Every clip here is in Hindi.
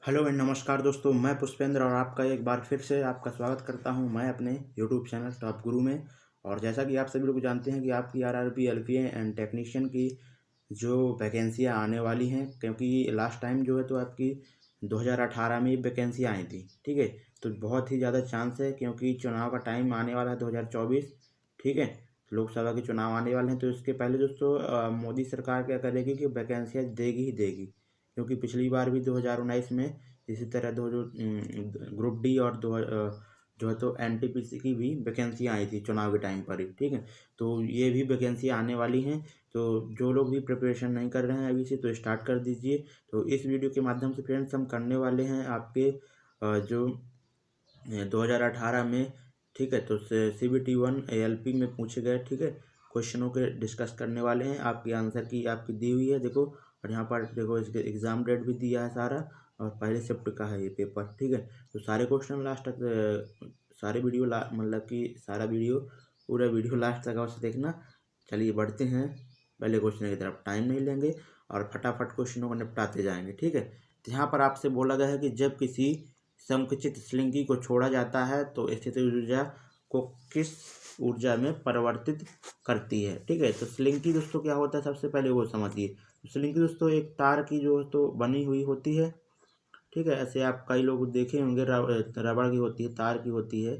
हेलो एंड नमस्कार दोस्तों, मैं पुष्पेंद्र और आपका एक बार फिर से आपका स्वागत करता हूं मैं अपने यूट्यूब चैनल टॉप गुरु में। और जैसा कि आप सभी लोग जानते हैं कि आपकी आरआरबी एलपीए एंड टेक्नीशियन की जो वैकेंसियां आने वाली हैं, क्योंकि लास्ट टाइम जो है तो आपकी 2018 में वैकेंसियाँ आई थी। ठीक है, तो बहुत ही ज़्यादा चांस है क्योंकि चुनाव का टाइम आने वाला है 2024। ठीक है, लोकसभा के चुनाव आने वाले हैं, तो इसके पहले दोस्तों मोदी सरकार क्या करेगी कि वैकेंसियाँ देगी ही देगी। क्योंकि पिछली बार भी 2019 में इसी तरह ग्रुप डी और जो है तो एनटीपीसी की भी वैकेंसियाँ आई थी चुनाव के टाइम पर ही। ठीक है, तो ये भी वैकेंसियाँ आने वाली हैं। तो जो लोग भी प्रिपरेशन नहीं कर रहे हैं अभी से, तो स्टार्ट कर दीजिए। तो इस वीडियो के माध्यम से फ्रेंड्स हम करने वाले हैं आपके जो 2018 में, ठीक है, तो CBT1 ALP में पूछे गए, ठीक है, क्वेश्चनों के डिस्कस करने वाले हैं। आपकी आंसर की आपकी दी हुई है, देखो। और यहाँ पर देखो इसके एग्ज़ाम डेट भी दिया है सारा, और पहले शिफ्ट का है ये पेपर। ठीक है, तो सारे क्वेश्चन लास्ट तक सारे वीडियो मतलब कि सारा वीडियो पूरा वीडियो लास्ट तक अवश्य देखना। चलिए बढ़ते हैं पहले क्वेश्चन की तरफ, टाइम नहीं लेंगे और फटाफट क्वेश्चनों को निपटाते जाएंगे। ठीक है, तो यहाँ पर आपसे बोला गया है कि जब किसी संकुचित स्लिंगी को छोड़ा जाता है तो स्थितिज ऊर्जा को किस ऊर्जा में परिवर्तित करती है। ठीक है, तो स्लिंगी दोस्तों क्या होता है, सबसे पहले वो समझिए। स्लिंगी दोस्तों एक तार की जो तो बनी हुई होती है। ठीक है, ऐसे आप कई लोग देखे होंगे, रबड़ की होती है, तार की होती है।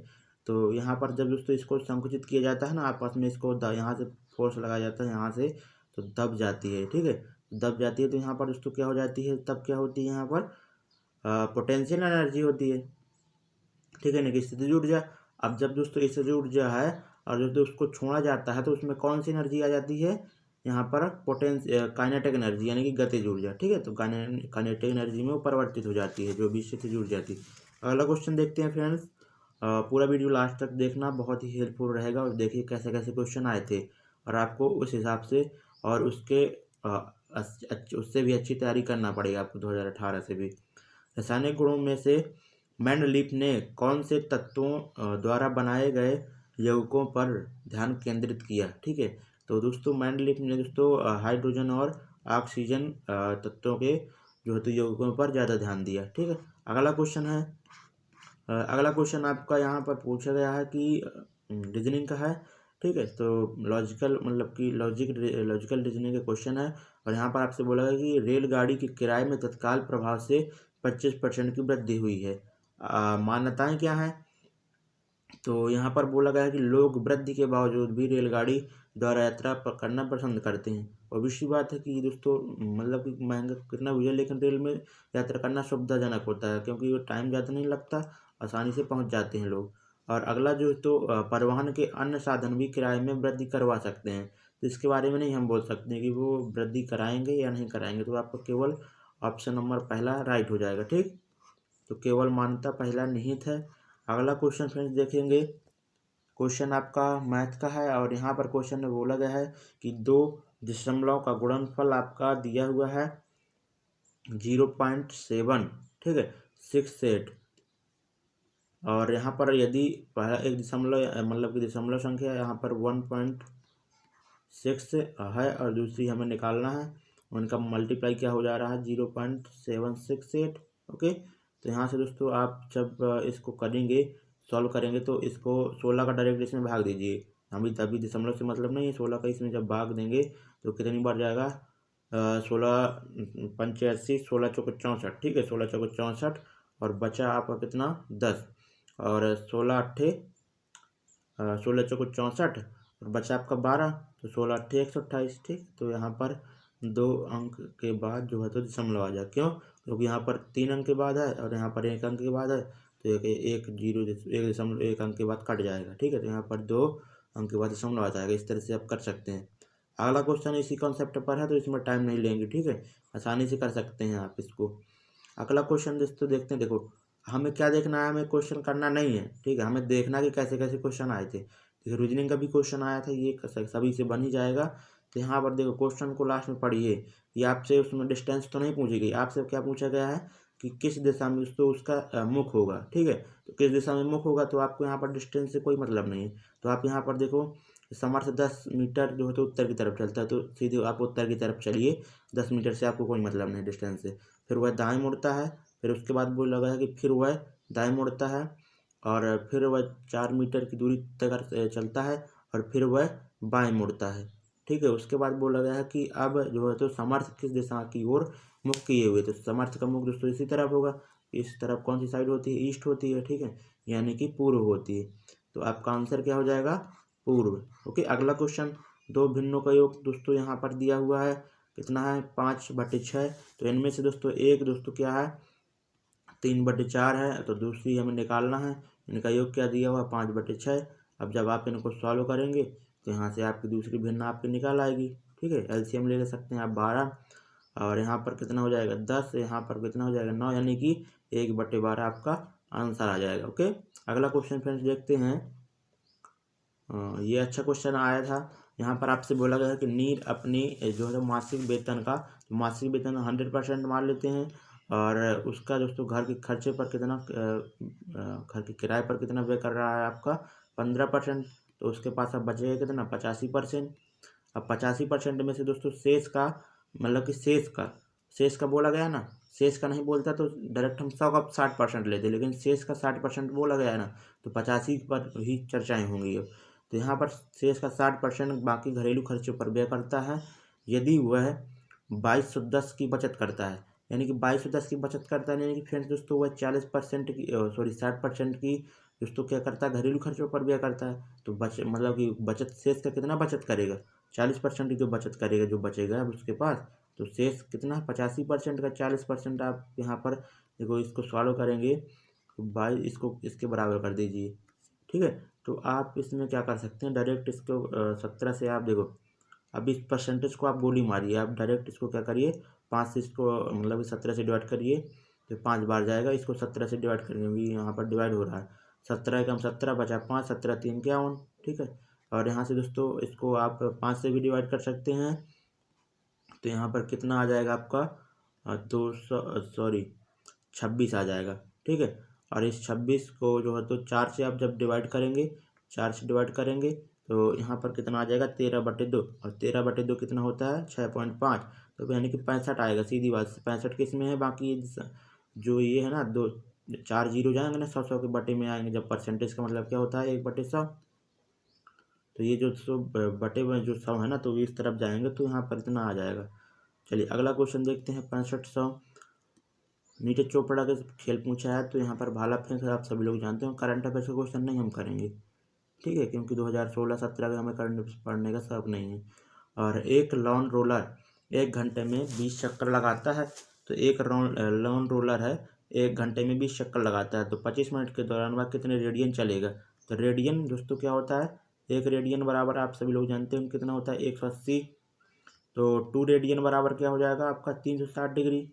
तो यहाँ पर जब दोस्तों इसको संकुचित किया जाता है ना आपस में, इसको यहाँ से फोर्स लगाया जाता है यहाँ से, तो दब जाती है। ठीक है, दब जाती है तो यहाँ पर दोस्तों क्या हो जाती है, तब क्या होती है यहाँ पर पोटेंशियल एनर्जी होती है। ठीक है ना, कि स्थितिज ऊर्जा। अब जब दोस्तों स्थितिज ऊर्जा है और दोस्तों उसको छोड़ा जाता है तो उसमें कौन सी एनर्जी आ जाती है, यहाँ पर काइनेटिक एनर्जी यानी कि गतिज ऊर्जा। ठीक है, तो काइनेटिक एनर्जी में वो परिवर्तित हो जाती है जो भी स्थितिज ऊर्जा थी। अगला क्वेश्चन देखते हैं फ्रेंड्स। पूरा वीडियो लास्ट तक देखना, बहुत ही हेल्पफुल रहेगा। और देखिए कैसे कैसे क्वेश्चन आए थे और आपको उस हिसाब से और उससे भी अच्छी तैयारी करना पड़ेगा आपको 2018 से भी। रासायनिक गुणों में से मैंडलीफ ने कौन से तत्वों द्वारा बनाए गए यौगिकों पर ध्यान केंद्रित किया। ठीक है, तो दोस्तों मैंडलीफ ने दोस्तों हाइड्रोजन और ऑक्सीजन तत्वों के जो है तो यौगिकों पर ज़्यादा ध्यान दिया। ठीक है, अगला क्वेश्चन है। अगला क्वेश्चन आपका यहाँ पर पूछा गया है कि रीजनिंग का है। ठीक है, तो लॉजिकल मतलब कि लॉजिकल रीजनिंग का क्वेश्चन है। और यहाँ पर आपसे बोला गया कि रेलगाड़ी के किराए में तत्काल प्रभाव से 25% की वृद्धि हुई है। मान्यताएं क्या हैं, तो यहाँ पर बोला गया है कि लोग वृद्धि के बावजूद भी रेलगाड़ी द्वारा यात्रा करना पसंद करते हैं। ऑब्वियसली बात है कि दोस्तों मतलब कि महंगा कितना भी है, लेकिन रेल में यात्रा करना सुविधाजनक होता है क्योंकि वो टाइम ज़्यादा नहीं लगता, आसानी से पहुँच जाते हैं लोग। और अगला जो तो परिवहन के अन्य साधन भी किराए में वृद्धि करवा सकते हैं। तो इसके बारे में नहीं हम बोल सकते कि वो वृद्धि कराएंगे या नहीं कराएंगे, तो आपका केवल ऑप्शन नंबर पहला राइट हो जाएगा। ठीक, तो केवल मान्यता पहला निहित है। अगला क्वेश्चन फ्रेंड्स देखेंगे। क्वेश्चन आपका मैथ का है और यहाँ पर क्वेश्चन में बोला गया है कि 2 दशमलव का गुणनफल आपका दिया हुआ है 0.7, ठीक है, 68। और यहाँ पर यदि पहला एक दशमलव मतलब कि दशमलव संख्या यहाँ पर 1.6 है और दूसरी हमें निकालना है, उनका मल्टीप्लाई क्या हो जा रहा है 0.768। ओके, तो यहाँ से दोस्तों आप जब इसको करेंगे, सॉल्व करेंगे, तो इसको 16 का डायरेक्ट इसमें भाग दीजिए। अभी तभी दशमलव से मतलब नहीं है, 16 का इसमें जब भाग देंगे तो कितनी बार जाएगा, 16 × 85, 16×4 = 64। ठीक है, 16×4 = 64 और बचा आपका कितना 10 और 16×4 और बचा आपका 12, तो 16×8 = 128। ठीक, तो यहाँ पर 2 अंक के बाद जो है तो दशमलव आ जाए। क्यों, क्योंकि यहाँ पर 3 अंक के बाद है और यहाँ पर 1 अंक के बाद है, तो एक 1 अंक के बाद कट जाएगा। ठीक है, तो यहाँ पर 2 अंक के बाद दशमलव आ जाएगा। इस तरह से आप कर सकते हैं। अगला क्वेश्चन इसी कॉन्सेप्ट पर है, तो इसमें टाइम नहीं लेंगे। ठीक है, आसानी से कर सकते हैं आप इसको। अगला क्वेश्चन दोस्तों देखते हैं। देखो हमें क्या देखना है, हमें क्वेश्चन करना नहीं है। ठीक है, हमें देखना कि कैसे कैसे क्वेश्चन आए थे। देखिए रीजनिंग का भी क्वेश्चन आया था, ये सभी से बन ही जाएगा। तो यहाँ पर देखो क्वेश्चन को लास्ट में पढ़िए। ये आपसे उसमें डिस्टेंस तो नहीं पूछी गई, आपसे क्या पूछा गया है कि किस दिशा में दोस्तों उसका मुख होगा। ठीक है, तो किस दिशा में मुख होगा, तो आपको यहाँ पर डिस्टेंस से कोई मतलब नहीं है। तो आप यहाँ पर देखो समर से 10 मीटर जो है तो उत्तर की तरफ चलता है, तो सीधे आप उत्तर की तरफ चलिए। 10 मीटर से आपको कोई मतलब नहीं डिस्टेंस से। फिर वह दाएँ मुड़ता है, फिर उसके बाद बोला गया है कि फिर वह दाएँ मुड़ता है और फिर वह 4 मीटर की दूरी तक चलता है और फिर वह बाएँ मुड़ता है। ठीक है, उसके बाद बोला गया है कि अब जो है तो समर्थ किस दिशा की ओर मुख किए हुए, तो समर्थ का मुख दोस्तों इसी तरफ होगा। इस तरफ कौन सी साइड होती है? ईस्ट होती है। ठीक है, यानी कि पूर्व होती है। तो आपका आंसर क्या हो जाएगा? पूर्व। ओके, अगला क्वेश्चन, दो भिन्नों का योग दोस्तों यहाँ पर दिया हुआ है, कितना है? 5/6। तो इनमें से दोस्तों एक दोस्तों क्या है? 3/4 है, तो दूसरी हमें निकालना है। इनका योग क्या दिया हुआ? 5/6। अब जब आप इनको सॉल्व करेंगे तो यहाँ से आपकी दूसरी भिन्न आपकी निकाल आएगी। ठीक है, एलसीएम ले सकते हैं आप 12 और यहाँ पर कितना हो जाएगा? 10, यहाँ पर कितना हो जाएगा? 9, यानी कि 1/12 आपका आंसर आ जाएगा। ओके, अगला क्वेश्चन फ्रेंड्स देखते हैं। ये अच्छा क्वेश्चन आया था। यहाँ पर आपसे बोला गया है कि नील अपनी जो है मासिक वेतन का, तो मासिक वेतन 100% मान लेते हैं और उसका दोस्तों घर के खर्चे पर कितना घर के किराए पर कितना व्यय कर रहा है आपका? 15%। तो उसके पास अब बचेगा कितना? 85%। अब 85% में से दोस्तों शेष का, मतलब कि शेष का बोला गया ना, शेष का नहीं बोलता तो डायरेक्ट हम 100 का 60% लेते, लेकिन शेष का 60% बोला गया है ना, तो 85 पर ही चर्चाएं होंगी अब। तो यहाँ पर शेष का 60% बाकी घरेलू खर्चों पर व्यय करता है यदि वह 2210 की बचत करता है। यानी कि 2210 की बचत करता है, यानी कि फ्रेंड्स दोस्तों वह 40% की 60% की दोस्तों क्या करता है? घरेलू खर्चों पर व्यय करता है। तो मतलब कि बचत शेष का कितना बचत करेगा? 40% की जो बचत करेगा, जो बचेगा अब उसके पास, तो शेष कितना? 85% का 40% आप यहाँ पर देखो, इसको सॉल्व करेंगे तो 22 इसको इसके बराबर कर दीजिए। ठीक है, तो आप इसमें क्या कर सकते हैं? डायरेक्ट इसको 17 से आप देखो, अब इस परसेंटेज को आप गोली मारिए, आप डायरेक्ट इसको क्या करिए? 5 से इसको मतलब 17 से डिवाइड करिए तो 5 बार जाएगा। इसको 17 से डिवाइड करेंगे, अभी यहाँ पर डिवाइड हो रहा है। 17 कम 17 बचा 5, 17 3 51। ठीक है, और यहाँ से दोस्तों इसको आप 5 से भी डिवाइड कर सकते हैं, तो यहाँ पर कितना आ जाएगा आपका? 26 आ जाएगा। ठीक है, और इस 26 को जो है तो 4 से आप जब डिवाइड करेंगे, 4 से डिवाइड करेंगे तो यहाँ पर कितना आ जाएगा? 13/2, और 13/2 कितना होता है? 6.5। तो यानी कि 65 आएगा। सीधी बात, 65 किस में है? बाकी जो ये है ना, 2 4 जीरो जाएंगे ना, 100 के बटे में आएंगे। जब परसेंटेज का मतलब क्या होता है? 1/100। तो ये जो 100 बटे में जो 100 है ना, तो इस तरफ जाएंगे तो यहाँ पर इतना आ जाएगा। चलिए अगला क्वेश्चन देखते हैं। 6500 नीरज चोपड़ा के खेल पूछा है, तो यहाँ पर भाला फेंक आप सभी लोग जानते हो। करंट अफेयर्स का क्वेश्चन नहीं हम करेंगे, ठीक है, क्योंकि 2016-17 का हमें करंट पढ़ने का शौक नहीं है। और एक लॉन रोलर 1 घंटे में 20 चक्कर लगाता है। तो एक लॉन रोलर है, 1 घंटे में 20 चक्कर लगाता है, तो 25 मिनट के दौरान वह कितने रेडियन चलेगा? तो रेडियन दोस्तों क्या होता है? 1 रेडियन बराबर आप सभी लोग जानते हैं कितना होता है? 180। तो 2 रेडियन बराबर क्या हो जाएगा आपका? 360 डिग्री।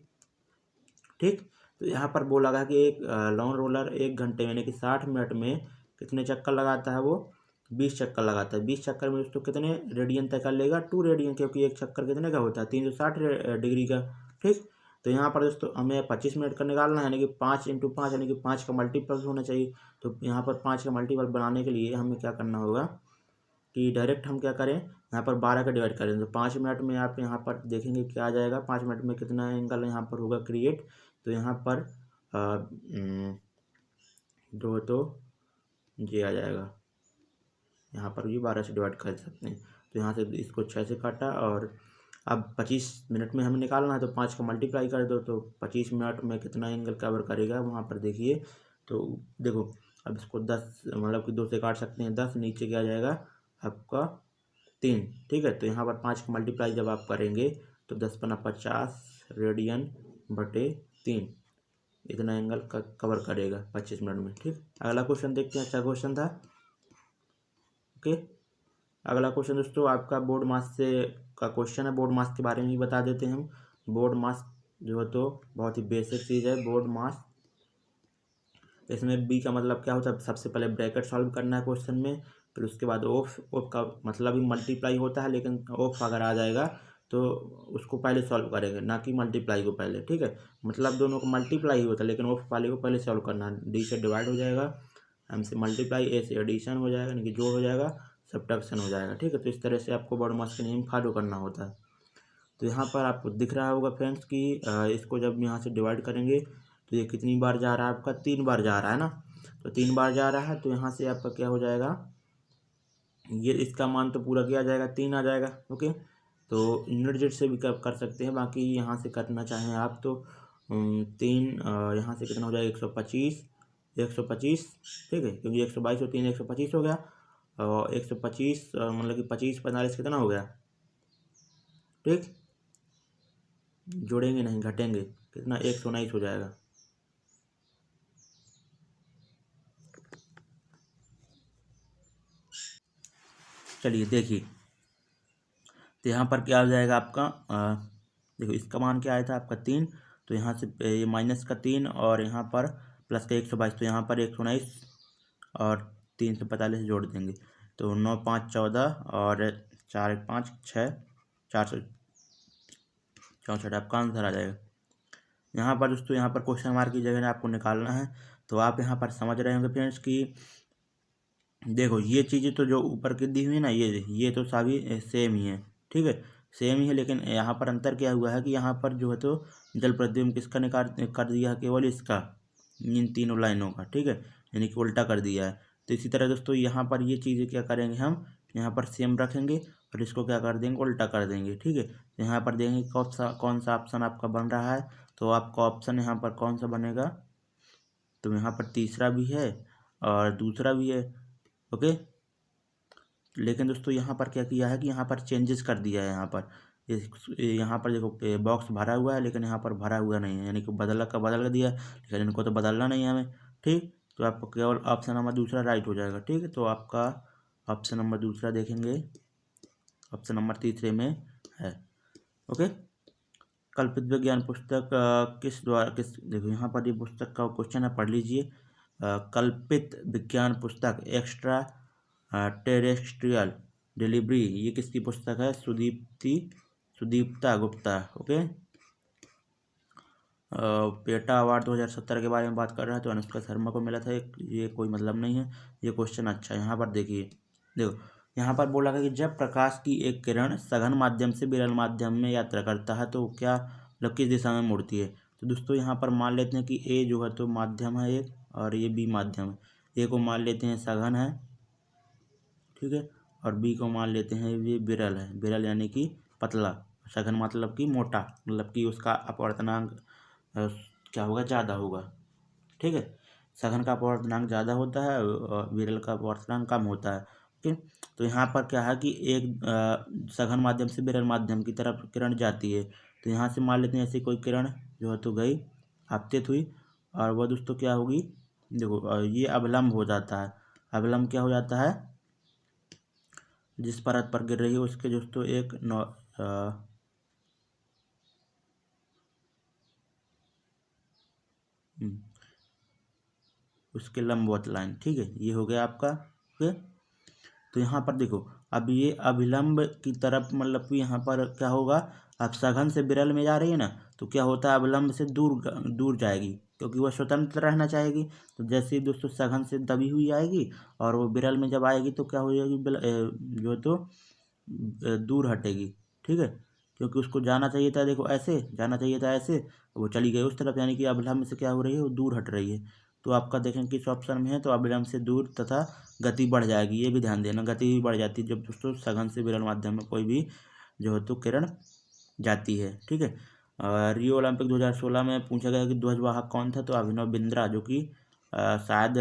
ठीक, तो यहाँ पर बोला गया कि एक लॉन रोलर 1 घंटे यानी कि 60 मिनट में कितने चक्कर लगाता है? वो 20 चक्कर लगाता है। 20 चक्कर में दोस्तों कितने रेडियन तक कर लेगा? 2 रेडियन, क्योंकि एक चक्कर कितने का होता है? 360 डिग्री का। ठीक, तो यहाँ पर दोस्तों हमें 25 मिनट का निकालना है, यानी कि 5 × 5 यानी कि 5 का मल्टीपल होना चाहिए। तो यहाँ पर 5 का मल्टीपल बनाने के लिए हमें क्या करना होगा कि डायरेक्ट हम क्या करें? यहाँ पर 12 का डिवाइड करें, तो 5 मिनट में आप यहाँ पर देखेंगे क्या आ जाएगा। 5 मिनट में कितना एंगल यहाँ पर होगा क्रिएट? तो यहाँ पर दो तो ये आ जाएगा, यहाँ पर भी 12 से डिवाइड कर सकते हैं। तो यहाँ से इसको 6 से काटा, और अब 25 मिनट में हमें निकालना है, तो 5 का मल्टीप्लाई कर दो, तो 25 मिनट में कितना एंगल कवर करेगा वहाँ पर देखिए। तो देखो, अब इसको 10 मतलब कि 2 से काट सकते हैं। 10 नीचे क्या आ जाएगा आपका? 3। ठीक है, तो यहाँ पर 5 का मल्टीप्लाई जब आप करेंगे तो 10×50 रेडियन बटे 3 इतना एंगल कवर करेगा 25 मिनट में। ठीक, अगला क्वेश्चन देखते हैं। अच्छा क्वेश्चन था। ओके, अगला क्वेश्चन दोस्तों आपका बोर्ड मास से का क्वेश्चन है। बोर्ड मास के बारे में ही बता देते हैं हम। बोर्ड मास जो है तो बहुत ही बेसिक चीज़ है। बोर्ड मास, इसमें बी का मतलब क्या होता है? सबसे पहले ब्रैकेट सॉल्व करना है क्वेश्चन में, फिर उसके बाद ऑफ का मतलब ही मल्टीप्लाई होता है, लेकिन ऑफ अगर आ जाएगा तो उसको पहले सॉल्व करेंगे, ना कि मल्टीप्लाई को पहले। ठीक है, मतलब दोनों को मल्टीप्लाई ही होता है, लेकिन ऑफ वाले को पहले सॉल्व करना है। डी से डिवाइड हो जाएगा, एम से मल्टीप्लाई, ए से एडिशन हो जाएगा, यानी कि जोड़ हो जाएगा, सब्ट्रैक्शन हो जाएगा। ठीक है, तो इस तरह से आपको बोर्ड मास के नियम फॉलो करना होता है। तो यहाँ पर आपको दिख रहा होगा फ्रेंड्स कि इसको जब यहाँ से डिवाइड करेंगे तो ये कितनी बार जा रहा है आपका, 3 बार जा रहा है ना। तो 3 बार जा रहा है तो यहाँ से आपका क्या हो जाएगा, ये इसका मान तो पूरा किया जाएगा, 3 आ जाएगा। ओके, तो यूनिट जेट से भी कर सकते हैं, बाकी यहाँ से करना चाहें आप तो 3 यहाँ से कितना हो जाएगा 125, 125 ठीक है, क्योंकि 122 और 3 125 हो गया, और 125 मतलब कि 25 45 कितना हो गया, ठीक, जोड़ेंगे नहीं घटेंगे, कितना 119 हो जाएगा। चलिए देखिए, तो यहाँ पर क्या हो जाएगा आपका, देखो इसका मान क्या आया था आपका 3, तो यहाँ से ये माइनस का 3 और यहाँ पर प्लस का 122, तो यहाँ पर 119 और 345 जोड़ देंगे, तो 9 5 14 और 4 1 5 6 464 आपका आंसर आ जाएगा। यहाँ पर दोस्तों, यहाँ पर क्वेश्चन मार्क की जगह आपको निकालना है, तो आप यहाँ पर समझ रहे होंगे फ्रेंड्स कि देखो ये चीज़ें तो जो ऊपर की दी हुई है ना, ये तो सभी सेम ही है, ठीक है, सेम ही है, लेकिन यहाँ पर अंतर क्या हुआ है कि यहाँ पर जो है तो जल प्रतिबिंब किसका निकाल कर दिया है, केवल इसका, इन तीनों लाइनों का, ठीक है, यानी कि उल्टा कर दिया है। तो इसी तरह दोस्तों यहाँ पर ये चीज़ें क्या करेंगे, हम यहाँ पर सेम रखेंगे और इसको क्या कर देंगे, उल्टा कर देंगे, ठीक है। तो यहाँ पर देखेंगे कौन सा ऑप्शन आपका बन रहा है, तो आपका ऑप्शन यहाँ पर कौन सा बनेगा, तो यहाँ पर तीसरा भी है और दूसरा भी है। ओके, लेकिन दोस्तों यहाँ पर क्या किया है कि यहाँ पर चेंजेस कर दिया है, यहाँ पर देखो बॉक्स भरा हुआ है, लेकिन यहाँ पर भरा हुआ नहीं है, यानी कि बदल कर दिया है, लेकिन इनको तो बदलना नहीं है हमें, ठीक। तो आपको केवल ऑप्शन नंबर दूसरा राइट हो जाएगा, ठीक है। तो आपका ऑप्शन नंबर दूसरा देखेंगे, ऑप्शन नंबर तीसरे में है। ओके, कल्पित विज्ञान पुस्तक देखो यहाँ पर ये पुस्तक का क्वेश्चन है, पढ़ लीजिए। कल्पित विज्ञान पुस्तक एक्स्ट्रा टेरेस्ट्रियल डिलीवरी, ये किसकी पुस्तक है, Sudipta Gupta. Okay, PETA award 2017 के बारे में बात कर रहा है, तो अनुष्का शर्मा को मिला था, ये कोई मतलब नहीं है ये क्वेश्चन। अच्छा, यहाँ पर देखिए, देखो यहाँ पर बोला गया कि जब प्रकाश की एक किरण सघन माध्यम से विरल माध्यम में यात्रा करता है तो क्या, मतलब किस दिशा में मुड़ती है। तो दोस्तों यहाँ पर मान लेते हैं कि ए जो है तो माध्यम है एक, और ये बी माध्यम है। ए को मान लेते हैं सघन है, ठीक है, और बी को मान लेते हैं ये विरल है, विरल यानी कि पतला, सघन मतलब कि मोटा, मतलब कि उसका अपवर्तनांक क्या होगा, ज़्यादा होगा, ठीक है। सघन का अपवर्तनांक ज़्यादा होता है और विरल का अपवर्तनांक कम होता है। ठीक, तो यहाँ पर क्या है कि एक सघन माध्यम से विरल माध्यम की तरफ किरण जाती है, तो यहाँ से मान लेते हैं ऐसी कोई किरण जो है तो गई, आपतित हुई, और वह दोस्तों क्या होगी, देखो ये अवलंब हो जाता है। अवलंब क्या हो जाता है, जिस परत पर गिर रही है उसके दोस्तों एक उसके लंबवत लाइन, ठीक है, ये हो गया आपका। ओके, तो यहाँ पर देखो, अब ये अभिलंब की तरफ, मतलब कि यहाँ पर क्या होगा, अब सघन से विरल में जा रही है ना, तो क्या होता है, अभिलंब से दूर दूर जाएगी, क्योंकि वह स्वतंत्र रहना चाहेगी। तो जैसे ही दोस्तों सघन से दबी हुई आएगी और वो विरल में जब आएगी तो क्या हो जाएगी, जो तो दूर हटेगी, ठीक है, क्योंकि उसको जाना चाहिए था, देखो ऐसे जाना चाहिए था, ऐसे वो चली गई उस तरफ, यानी कि अभिलंब से क्या हो रही है, वो दूर हट रही है। तो आपका देखें किस ऑप्शन में है, तो अभिलंब से दूर तथा गति बढ़ जाएगी, ये भी ध्यान देना, गति भी बढ़ जाती है जब दोस्तों सघन से विरल माध्यम में कोई भी जो है तो किरण जाती है, ठीक है। रियो ओलंपिक 2016 में पूछा गया कि ध्वजवाहक कौन था, तो अभिनव बिंद्रा, जो कि शायद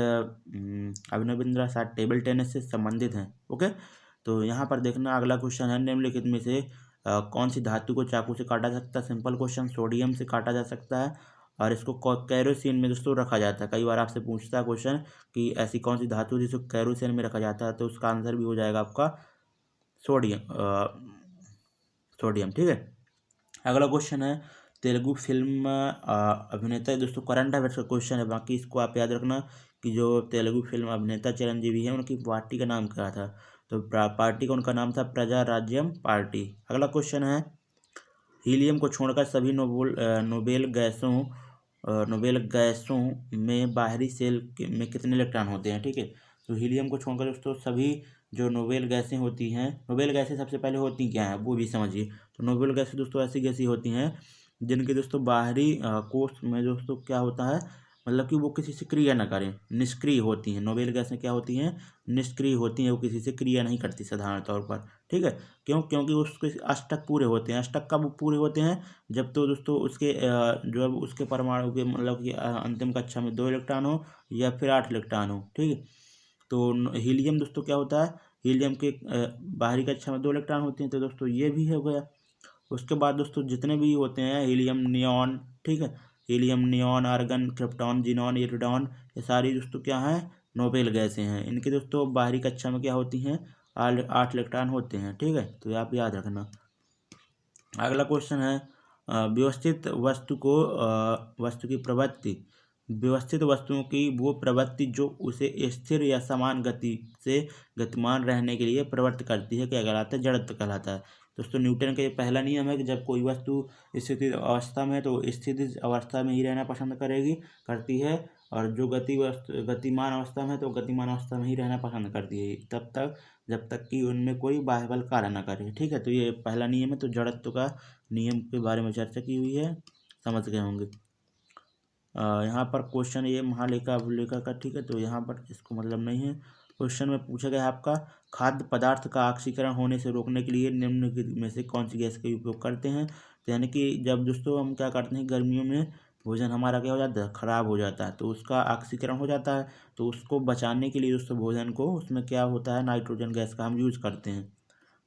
अभिनव बिंद्रा शायद टेबल टेनिस से संबंधित हैं। ओके, तो यहाँ पर देखना अगला क्वेश्चन है, निम्नलिखित में से कौन सी धातु को चाकू से काटा जा सकता है। सिंपल क्वेश्चन, सोडियम से काटा जा सकता है, और इसको कैरोसिन में दोस्तों रखा जाता है। कई बार आपसे पूछता है क्वेश्चन कि ऐसी कौन सी धातु जिसको कैरोसिन में रखा जाता है, तो उसका आंसर भी हो जाएगा आपका सोडियम, सोडियम, ठीक है। अगला क्वेश्चन है, तेलुगु फिल्म अभिनेता, दोस्तों करंट अफेयर्स का क्वेश्चन है, बाकी इसको आप याद रखना कि जो तेलुगु फिल्म अभिनेता चिरंजीवी है उनकी पार्टी का नाम क्या था, तो पार्टी का उनका नाम था प्रजा राज्यम पार्टी। अगला क्वेश्चन है, हीलियम को छोड़कर सभी नोबेल गैसों में बाहरी सेल में कितने इलेक्ट्रॉन होते हैं, ठीक है। तो हीलियम को छोड़कर दोस्तों सभी जो नोबेल गैसें होती हैं, नोबेल गैसें सबसे पहले होती क्या हैं वो भी समझिए। तो नोबेल गैसें दोस्तों ऐसी गैसें होती हैं जिनके दोस्तों बाहरी कोष में दोस्तों क्या होता है, मतलब कि वो किसी से क्रिया ना करें, निष्क्रिय होती हैं। नोबेल गैसें क्या होती हैं, निष्क्रिय होती हैं, वो किसी से क्रिया नहीं करती साधारण तौर पर। ठीक है, क्यों? क्योंकि उसके अष्टक पूरे होते हैं। अष्टक कब पूरे होते हैं? जब तो दोस्तों उसके जो उसके परमाणु के मतलब कि अंतिम कक्षा में 2 इलेक्ट्रॉन हो या फिर 8 इलेक्ट्रॉन हो। ठीक है, तो हीलियम दोस्तों क्या होता है, हीलियम के बाहरी कक्षा में 2 इलेक्ट्रॉन होते हैं। तो दोस्तों ये भी हो गया। उसके बाद दोस्तों जितने भी होते हैं हीलियम नियॉन, ठीक है, helium neon, argon, krypton, xenon, इरिडॉन, ये सारी दोस्तों क्या हैं, नोबेल गैसें हैं। इनके दोस्तों बाहरी कक्षा में क्या होती हैं, 8 इलेक्ट्रॉन होते हैं। ठीक है, तो आप याद रखना। अगला क्वेश्चन है व्यवस्थित वस्तु को वस्तु की प्रवृत्ति, व्यवस्थित वस्तुओं की वो प्रवृत्ति जो उसे स्थिर या समान गति से गतिमान रहने के लिए प्रवृत्त करती है, क्या कहलाता है, जड़त्व कहलाता है। दोस्तों न्यूटन का ये पहला नियम है कि जब कोई वस्तु स्थिर अवस्था में तो स्थिर अवस्था में ही रहना पसंद करती है, और जो गतिमान अवस्था में तो गतिमान अवस्था में ही रहना पसंद करती है, तब तक जब तक कि उनमें कोई बाह्य बल कार्य न करे। ठीक है, तो ये पहला नियम है। तो जड़त्व का नियम के बारे में चर्चा की हुई है, समझ गए होंगे। यहाँ पर क्वेश्चन ये महालेखा अभिलेखा का, ठीक है, तो यहाँ पर इसको मतलब नहीं है। क्वेश्चन में पूछा गया है आपका, खाद्य पदार्थ का ऑक्सीकरण होने से रोकने के लिए निम्न में से कौन सी गैस का उपयोग करते हैं। तो यानी कि जब दोस्तों हम क्या करते हैं, गर्मियों में भोजन हमारा क्या हो जाता है, खराब हो जाता है, तो उसका ऑक्सीकरण हो जाता है। तो उसको बचाने के लिए दोस्तों भोजन को उसमें क्या होता है, नाइट्रोजन गैस का हम यूज़ करते हैं।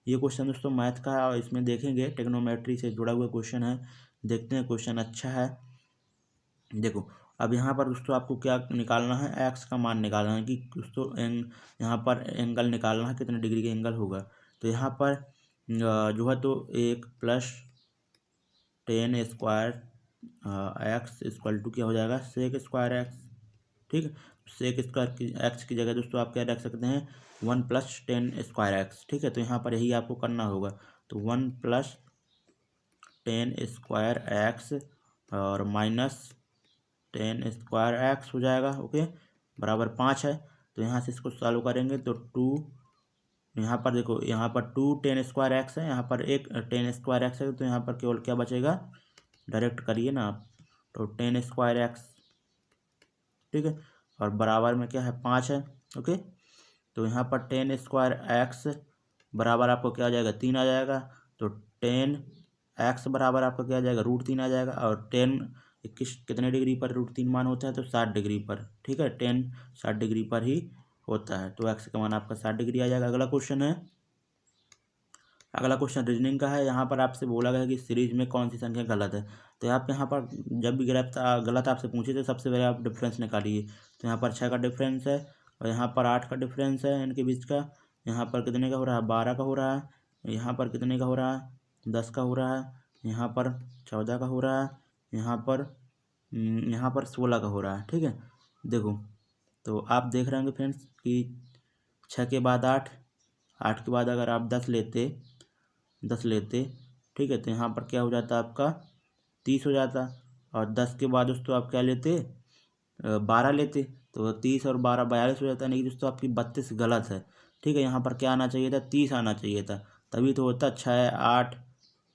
ये क्वेश्चन दोस्तों मैथ का है और इसमें देखेंगे ट्रिग्नोमेट्री से जुड़ा हुआ क्वेश्चन है। देखते हैं, क्वेश्चन अच्छा है। देखो, अब यहाँ पर दोस्तों आपको क्या निकालना है, एक्स का मान निकालना है कि दोस्तों यहाँ पर एंगल निकालना है, कितने डिग्री का एंगल होगा। तो यहाँ पर जो है तो 1 + 10 स्क्वायर एक्स इक्वल टू क्या हो जाएगा, सेक स्क्वायर एक्स। ठीक है, सेक स्क्वायर की एक्स की जगह दोस्तों आप क्या रख सकते हैं, 1 + 10 स्क्वायर एक्स। ठीक है, तो यहाँ पर यही आपको करना होगा। तो 1 + 10 स्क्वायर एक्स और -10 स्क्वायर एक्स हो जाएगा। ओके, बराबर 5 है। तो यहाँ से इसको सॉल्व करेंगे तो 2, यहाँ पर देखो, यहाँ पर 2 10 स्क्वायर एक्स है, यहाँ पर एक 10 स्क्वायर एक्स है, तो यहाँ पर केवल क्या बचेगा, डायरेक्ट करिए ना आप, तो 10 स्क्वायर एक्स। ठीक है, और बराबर में क्या है, 5 है। ओके, तो यहाँ पर 10 स्क्वायर एक्स बराबर आपको क्या आ जाएगा, 3 आ जाएगा। तो 10 एक्स बराबर आपका क्या आ जाएगा, √3 आ जाएगा। और 10 कितने डिग्री पर √3 मान होता है, तो 60 डिग्री पर। ठीक है, 10 60 डिग्री पर ही होता है, तो एक्स का मान आपका 60 डिग्री आ जाएगा। अगला क्वेश्चन है, अगला क्वेश्चन रीजनिंग का है। यहाँ पर आपसे बोला गया कि सीरीज में कौन सी संख्या गलत है। तो आप यहाँ पर जब भी गलत आपसे पूछे तो सबसे पहले आप डिफरेंस निकालिए। तो यहाँ पर 6 का डिफरेंस है और यहाँ पर 8 का डिफरेंस है इनके बीच का। यहाँ पर कितने का हो रहा है, 12 का हो रहा है। यहाँ पर कितने का हो रहा है, 10 का हो रहा है। यहाँ पर 14 का हो रहा है। यहाँ पर 16 का हो रहा है। ठीक है, देखो, तो आप देख रहे होंगे फ्रेंड्स कि 6 के बाद 8, 8 के बाद अगर आप 10 लेते, ठीक है, तो यहाँ पर क्या हो जाता आपका, 30 हो जाता। और 10 के बाद दोस्तों आप क्या लेते, 12 लेते, तो 30 और 12 42 हो जाता है। नहीं दोस्तों, आपकी 32 गलत है। ठीक है, यहाँ पर क्या आना चाहिए था, 30 आना चाहिए था, तभी तो होता 6 8।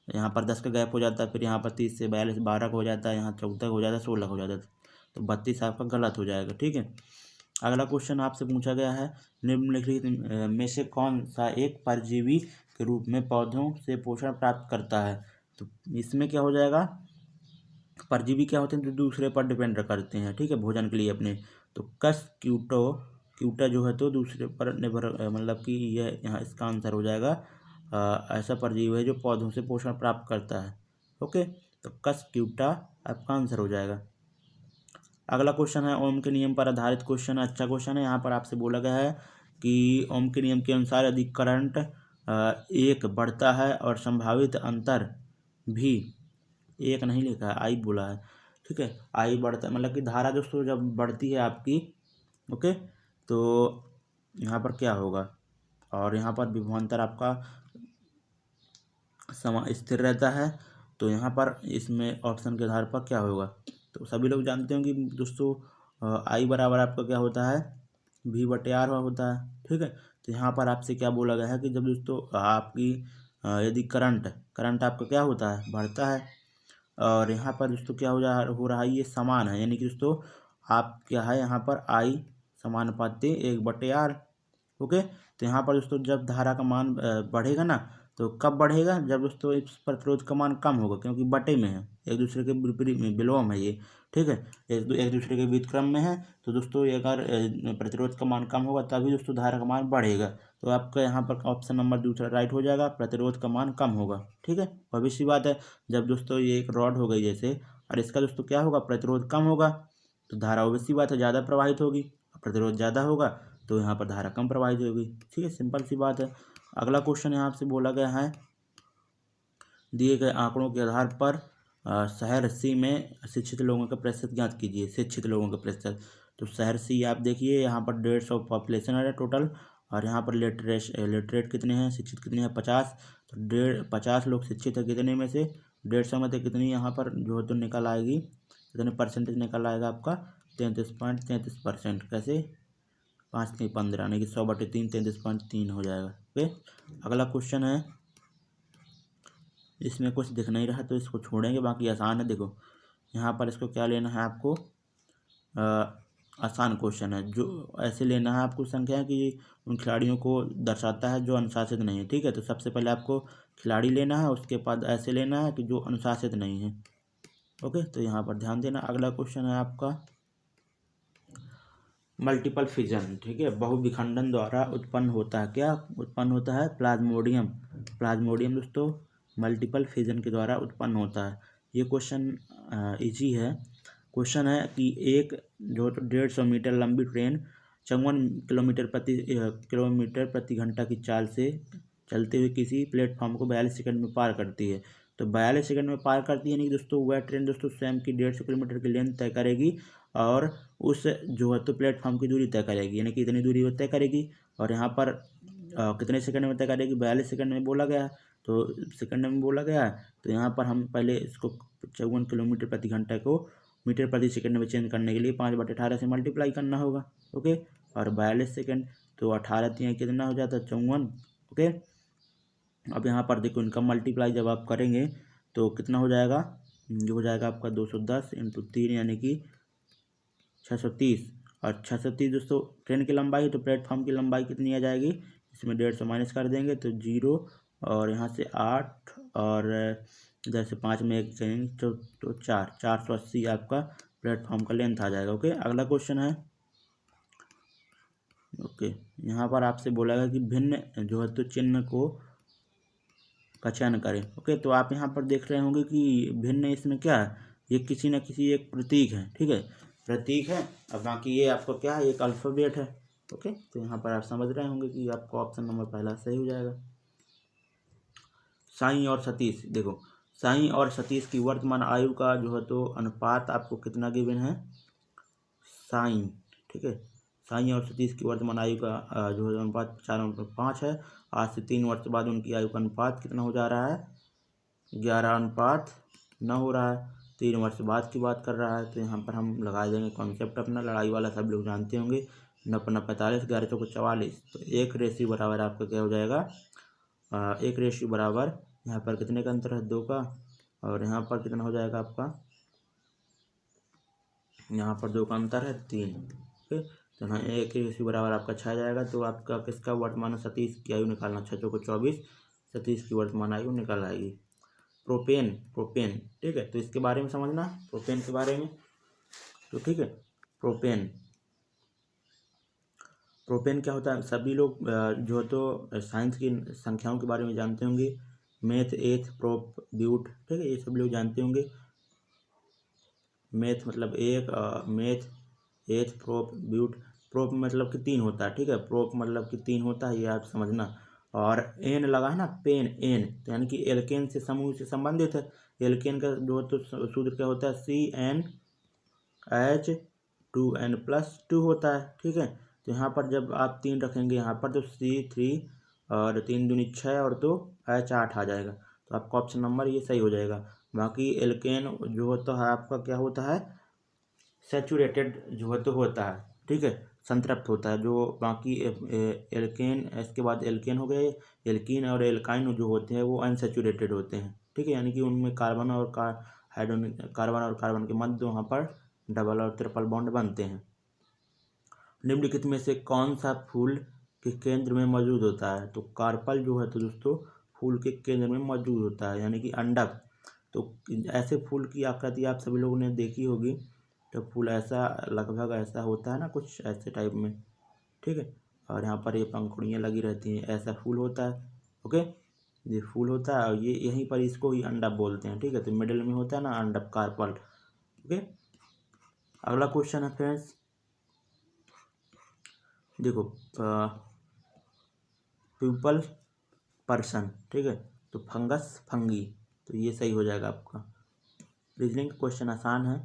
यहाँ पर 10 का गैप हो जाता है, फिर यहाँ पर 30 से 42 12 का हो जाता है, यहाँ 14 हो जाता है, 16 हो जाता है, तो 32 आपका गलत हो जाएगा। ठीक है, अगला क्वेश्चन आपसे पूछा गया है, निम्नलिखित में से कौन सा एक परजीवी के रूप में पौधों से पोषण प्राप्त करता है। तो इसमें क्या हो जाएगा, परजीवी क्या होते हैं, जो दूसरे पर डिपेंड करते हैं, ठीक है, भोजन के लिए अपने। तो कस क्यूटा जो है तो दूसरे पर निर्भर, मतलब कि यह यहाँ इसका आंसर हो जाएगा। ऐसा परजीवी है जो पौधों से पोषण प्राप्त करता है। ओके, तो कस क्यूटा आपका आंसर हो जाएगा। अगला क्वेश्चन है ओम के नियम पर आधारित क्वेश्चन, अच्छा क्वेश्चन है। यहाँ पर आपसे बोला गया है कि ओम के नियम के अनुसार यदि करंट 1 बढ़ता है और संभावित अंतर भी 1 नहीं लिखा है, आई बोला है। ठीक है, आई बढ़ता मतलब कि धारा दोस्तों जब बढ़ती है आपकी, ओके, तो यहाँ पर क्या होगा, और यहाँ पर विभवांतर आपका स्थिर रहता है। तो यहाँ पर इसमें ऑप्शन के आधार पर क्या होगा, तो सभी लोग जानते हैं कि दोस्तों आई बराबर आपका क्या होता है, V/R होता है। ठीक है, तो यहाँ पर आपसे क्या बोला गया है कि जब दोस्तों आपकी यदि करंट आपका क्या होता है, बढ़ता है, और यहाँ पर दोस्तों क्या हो रहा है, ये समान है, यानी कि दोस्तों आप क्या है यहाँ पर आई समानुपाती 1/r। ओके, तो यहाँ पर दोस्तों जब धारा का मान बढ़ेगा ना, तो कब बढ़ेगा, जब दोस्तों इस प्रतिरोध का मान कम होगा, क्योंकि बटे में है, एक दूसरे के विपरीत में विलोम है ये, ठीक है, एक दूसरे के व्युत्क्रम में है। तो दोस्तों ये अगर प्रतिरोध का मान कम होगा तभी दोस्तों धारा का मान बढ़ेगा। तो आपका यहाँ पर ऑप्शन नंबर दूसरा राइट हो जाएगा, प्रतिरोध का मान कम होगा, ठीक है। भविष्य बात है, जब दोस्तों ये एक रॉड हो गई जैसे, और इसका दोस्तों क्या होगा, प्रतिरोध कम होगा, तो धारा ऑब्वियसली बात है ज़्यादा प्रवाहित होगी, प्रतिरोध ज़्यादा होगा तो यहाँ पर धारा कम प्रवाहित होगी, ठीक है, सिंपल सी बात है। अगला क्वेश्चन यहाँ से बोला गया है, दिए गए आंकड़ों के आधार पर शहर सी में शिक्षित लोगों का प्रतिशत ज्ञात कीजिए। शिक्षित लोगों का प्रतिशत, तो शहर सी आप देखिए यहाँ पर 150 पॉपुलेशन है टोटल, और यहाँ पर लिटरेट कितने हैं, शिक्षित कितने हैं, 50। तो 50 लोग शिक्षित है, कितने में से 150 में से कितनी यहाँ पर जो है तो निकल आएगी, कितने परसेंटेज निकल आएगा आपका, 33.33%। कैसे, 5 नहीं 15, यानी कि 100/3 33.3 हो जाएगा। ओके, अगला क्वेश्चन है, इसमें कुछ दिख नहीं रहा तो इसको छोड़ेंगे, बाकी आसान है। देखो यहाँ पर इसको क्या लेना है आपको, आसान क्वेश्चन है, जो ऐसे लेना है आपको संख्या कि उन खिलाड़ियों को दर्शाता है जो अनुशासित नहीं है, ठीक है। तो सबसे पहले आपको खिलाड़ी लेना है, उसके बाद ऐसे लेना है कि जो अनुशासित नहीं है। ओके, तो यहाँ पर ध्यान देना। अगला क्वेश्चन है आपका मल्टीपल फिजन, ठीक है, बहुविखंडन द्वारा उत्पन्न होता है, क्या उत्पन्न होता है, प्लाज्मोडियम। प्लाज्मोडियम दोस्तों मल्टीपल फिजन के द्वारा उत्पन्न होता है। ये क्वेश्चन इजी है। क्वेश्चन है कि एक जो तो 150 मीटर लंबी ट्रेन 54 किलोमीटर प्रति घंटा की चाल से चलते हुए किसी प्लेटफॉर्म को 42 सेकंड में पार करती है। तो 42 सेकंड में पार करती है, यानी कि दोस्तों वह ट्रेन दोस्तों स्वयं की 150 किलोमीटर की लेंथ तय करेगी और उस जो है तो प्लेटफॉर्म की दूरी तय करेगी, यानी कि इतनी दूरी वो तय करेगी। और यहाँ पर कितने सेकंड में तय करेगी, 42 सेकंड में बोला गया है, तो सेकंड में बोला गया है। तो यहाँ पर हम पहले इसको 54 किलोमीटर प्रति घंटा को मीटर प्रति सेकंड में चेंज करने के लिए 5/18 से मल्टीप्लाई करना होगा। ओके, और 42 सेकंड, तो 18 कितना हो जाता है, 54। ओके, अब यहाँ पर देखो इनका मल्टीप्लाई जब आप करेंगे तो कितना हो जाएगा, जो हो जाएगा आपका 210 × 3 यानी कि 630। और 630 दोस्तों ट्रेन की लंबाई है, तो प्लेटफॉर्म की लंबाई कितनी आ जाएगी, इसमें 150 माइनस कर देंगे तो 0, और यहाँ से 8, और इधर से 5 में 1 चेंज तो 480 आपका प्लेटफॉर्म का लेंथ आ जाएगा। ओके, अगला क्वेश्चन है। ओके, यहाँ पर आपसे बोला गया कि भिन्न जो है तो चिन्ह का चयन करें। ओके, तो आप यहाँ पर देख रहे होंगे कि भिन्न इसमें क्या है, ये किसी न किसी एक प्रतीक है, ठीक है, प्रतीक है। अब बाकी ये आपको क्या है, एक अल्फ़ाबेट है। ओके, तो यहाँ पर आप समझ रहे होंगे कि आपको ऑप्शन नंबर पहला सही हो जाएगा। साईं और सतीश, देखो साईं और सतीश की वर्तमान आयु का जो है तो अनुपात आपको कितना गिवन है, साईं, ठीक है, साईं और सतीश की वर्तमान आयु का जो है अनुपात 4:5 है। आज से 3 वर्ष बाद उनकी आयु का अनुपात कितना हो जा रहा है, 11:9 हो रहा है। 3 वर्ष बाद की बात कर रहा है, तो यहाँ पर हम लगा देंगे कॉन्सेप्ट अपना, लड़ाई वाला सब लोग जानते होंगे, 9×45, 11×4 = 44। तो 1 बराबर आपका क्या हो जाएगा, 1 बराबर यहाँ पर कितने का अंतर है, 2 का, और यहाँ पर कितना हो जाएगा आपका, यहाँ पर 2 का अंतर है, 3। ओके, तो यहाँ 1 बराबर आपका 6 जाएगा। तो आपका किसका वर्तमान सतीश की आयु निकालना, 6×4 = 24, सतीश की वर्तमान आयु निकाल आएगी। प्रोपेन, ठीक है, तो इसके बारे में समझना, प्रोपेन के बारे में, तो ठीक है, प्रोपेन क्या होता है, सभी लोग जो तो साइंस की संख्याओं के बारे में जानते होंगे, मेथ, एथ, प्रोप, ब्यूट, ठीक है, ये सब लोग जानते होंगे। मेथ मतलब एक, मेथ, एथ, प्रोप, ब्यूट। प्रोप मतलब कि 3 होता है, ठीक है, प्रोप मतलब कि 3 होता है, ये आप समझना। और एन लगा है ना, पेन, एन, तो यानी कि एल्केन से समूह से संबंधित है। एल्केन का जो तो सूत्र क्या होता है, CnH2n+2 होता है, ठीक है। तो यहाँ पर जब आप 3 रखेंगे यहाँ पर, तो C3 और 3 दूनी 6 और 2 H8 आ जाएगा। तो आपका ऑप्शन नंबर ये सही हो जाएगा। बाकी एल्केन जो होता है आपका क्या होता है, सैचुरेटेड जो है तो होता है, ठीक है, संतृप्त होता है। जो बाकी एल्केन, इसके बाद एल्केन हो गए, एल्कीन और एल्काइन जो होते हैं वो अनसैचुरेटेड होते हैं, ठीक है, यानी कि उनमें कार्बन और हाइड्रोजन कार्बन और कार्बन के मध्य वहाँ पर डबल और ट्रिपल बॉन्ड बनते हैं। निम्नलिखित में से कौन सा फूल के केंद्र में मौजूद होता है? तो कार्पल जो है तो दोस्तों फूल के केंद्र में मौजूद होता है, यानी कि अंडक। तो ऐसे फूल की आकृति आप सभी लोगों ने देखी होगी। तो फूल ऐसा लगभग ऐसा होता है ना, कुछ ऐसे टाइप में, ठीक है। और यहाँ पर ये पंखुड़ियाँ लगी रहती हैं, ऐसा फूल होता है। ओके, ये फूल होता है और ये यहीं पर इसको ही अंडक बोलते हैं, ठीक है। तो मिडिल में होता है ना अंडक, कार्पल। ओके, अगला क्वेश्चन है फ्रेंड्स, देखो प्यूपल पर्सन, ठीक है। तो फंगस, फंगी, तो ये सही हो जाएगा आपका। रीजनिंग क्वेश्चन आसान है।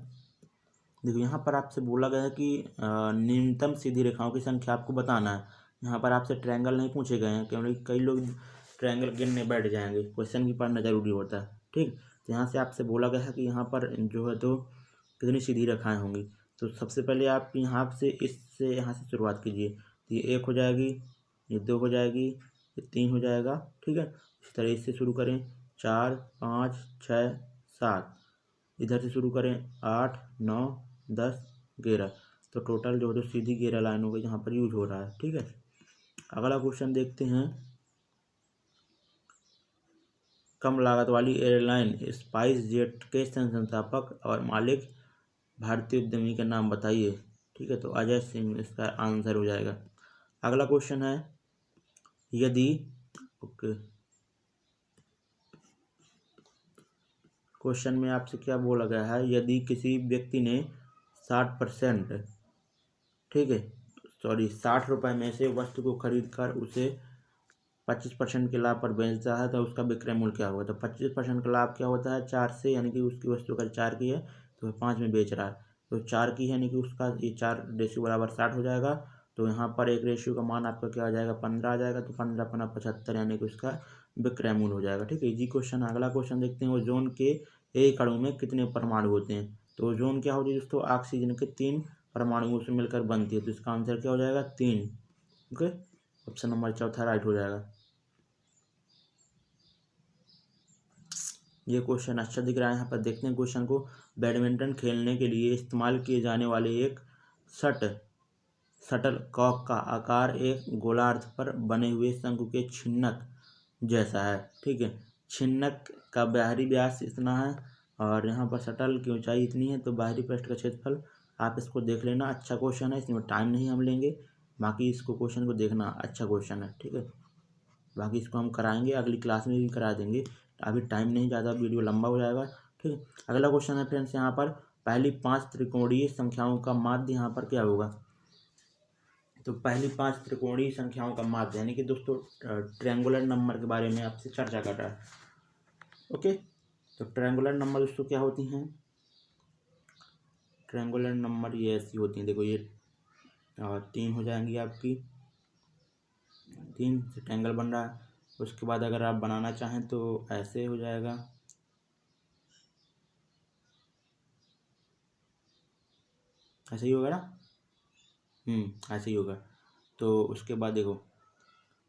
देखो यहाँ पर आपसे बोला गया है कि न्यूनतम सीधी रेखाओं की संख्या आपको बताना है। यहाँ पर आपसे ट्रायंगल नहीं पूछे गए हैं, क्योंकि कई लोग ट्रायंगल गिनने बैठ जाएंगे, क्वेश्चन भी पढ़ना जरूरी होता है, ठीक। तो यहाँ से आपसे बोला गया है कि यहाँ पर जो है तो कितनी सीधी रेखाएं होंगी। तो सबसे पहले आप यहाँ से इससे यहाँ से शुरुआत कीजिए। तो ये 1 हो जाएगी, ये 2 हो जाएगी, ये 3 हो जाएगा, ठीक है। इस तरह इससे शुरू करें 4, 5, 6, 7, इधर से शुरू करें 8, 9, 10, 11। तो टोटल जो है तो सीधी 11 लाइन हो गई यहाँ पर यूज हो रहा है, ठीक है। अगला क्वेश्चन देखते हैं, कम लागत वाली एयरलाइन स्पाइस जेट के संस्थापक और मालिक भारतीय उद्यमी के नाम बताइए, ठीक है। तो अजय सिंह इसका आंसर हो जाएगा। अगला क्वेश्चन है, यदि ओके क्वेश्चन में आपसे क्या बोला गया है, यदि किसी व्यक्ति ने 60%, ठीक है, 60 रुपये में से वस्तु को खरीद कर उसे 25% के लाभ पर बेचता है तो उसका विक्रय मूल्य क्या होगा? तो 25% का लाभ क्या होता है? 4 से, यानी कि उसकी वस्तु का 4 की है तो 5 में बेच रहा है, तो 4 की है, यानी कि उसका ये 4 रेशियो बराबर 60 हो जाएगा। तो यहाँ पर एक रेशियो का मान आपका क्या आ जाएगा? 15 आ जाएगा। तो 15 × 75, यानी कि उसका विक्रय मूल्य हो जाएगा, ठीक है। Easy question. अगला क्वेश्चन देखते हैं, ओजोन के एक अणु में कितने परमाणु होते हैं? तो ओजोन क्या होती है दोस्तों? ऑक्सीजन के 3 परमाणुओं से मिलकर बनती है। तो इसका आंसर क्या हो जाएगा? 3। ओके, ऑप्शन नंबर चौथा राइट हो जाएगा। ये क्वेश्चन अच्छा दिख रहा है, यहाँ पर देखते हैं क्वेश्चन को। बैडमिंटन खेलने के लिए इस्तेमाल किए जाने वाले एक शटल कॉक का आकार एक गोलार्ध पर बने हुए शंकु के छिन्नक जैसा है, ठीक है। छिन्नक का बाहरी व्यास इतना है और यहाँ पर शटल की ऊंचाई इतनी है, तो बाहरी पृष्ठ का क्षेत्रफल आप इसको देख लेना। अच्छा क्वेश्चन है, इसमें टाइम नहीं हम लेंगे, बाकी इसको क्वेश्चन को देखना, अच्छा क्वेश्चन है, ठीक है। बाकी इसको हम कराएंगे, अगली क्लास में भी करा देंगे, अभी टाइम नहीं, ज़्यादा वीडियो लंबा हो जाएगा, ठीक है। अगला क्वेश्चन है फ्रेंड्स, यहाँ पर पहली 5 त्रिकोणीय संख्याओं का माध्य यहाँ पर क्या होगा? तो पहली 5 त्रिकोणीय संख्याओं का माध्य, यानी कि दोस्तों ट्रायंगुलर नंबर के बारे में आपसे चर्चा कर रहा है। ओके, तो ट्रायंगुलर नंबर दोस्तों क्या होती हैं? ट्रायंगुलर नंबर ये ऐसी होती हैं, देखो ये 3 हो जाएंगी आपकी, 3 से ट्रायंगल बन रहा है। उसके बाद अगर आप बनाना चाहें तो ऐसे हो जाएगा, ऐसे ही होगा ना, ऐसे ही होगा। तो उसके बाद देखो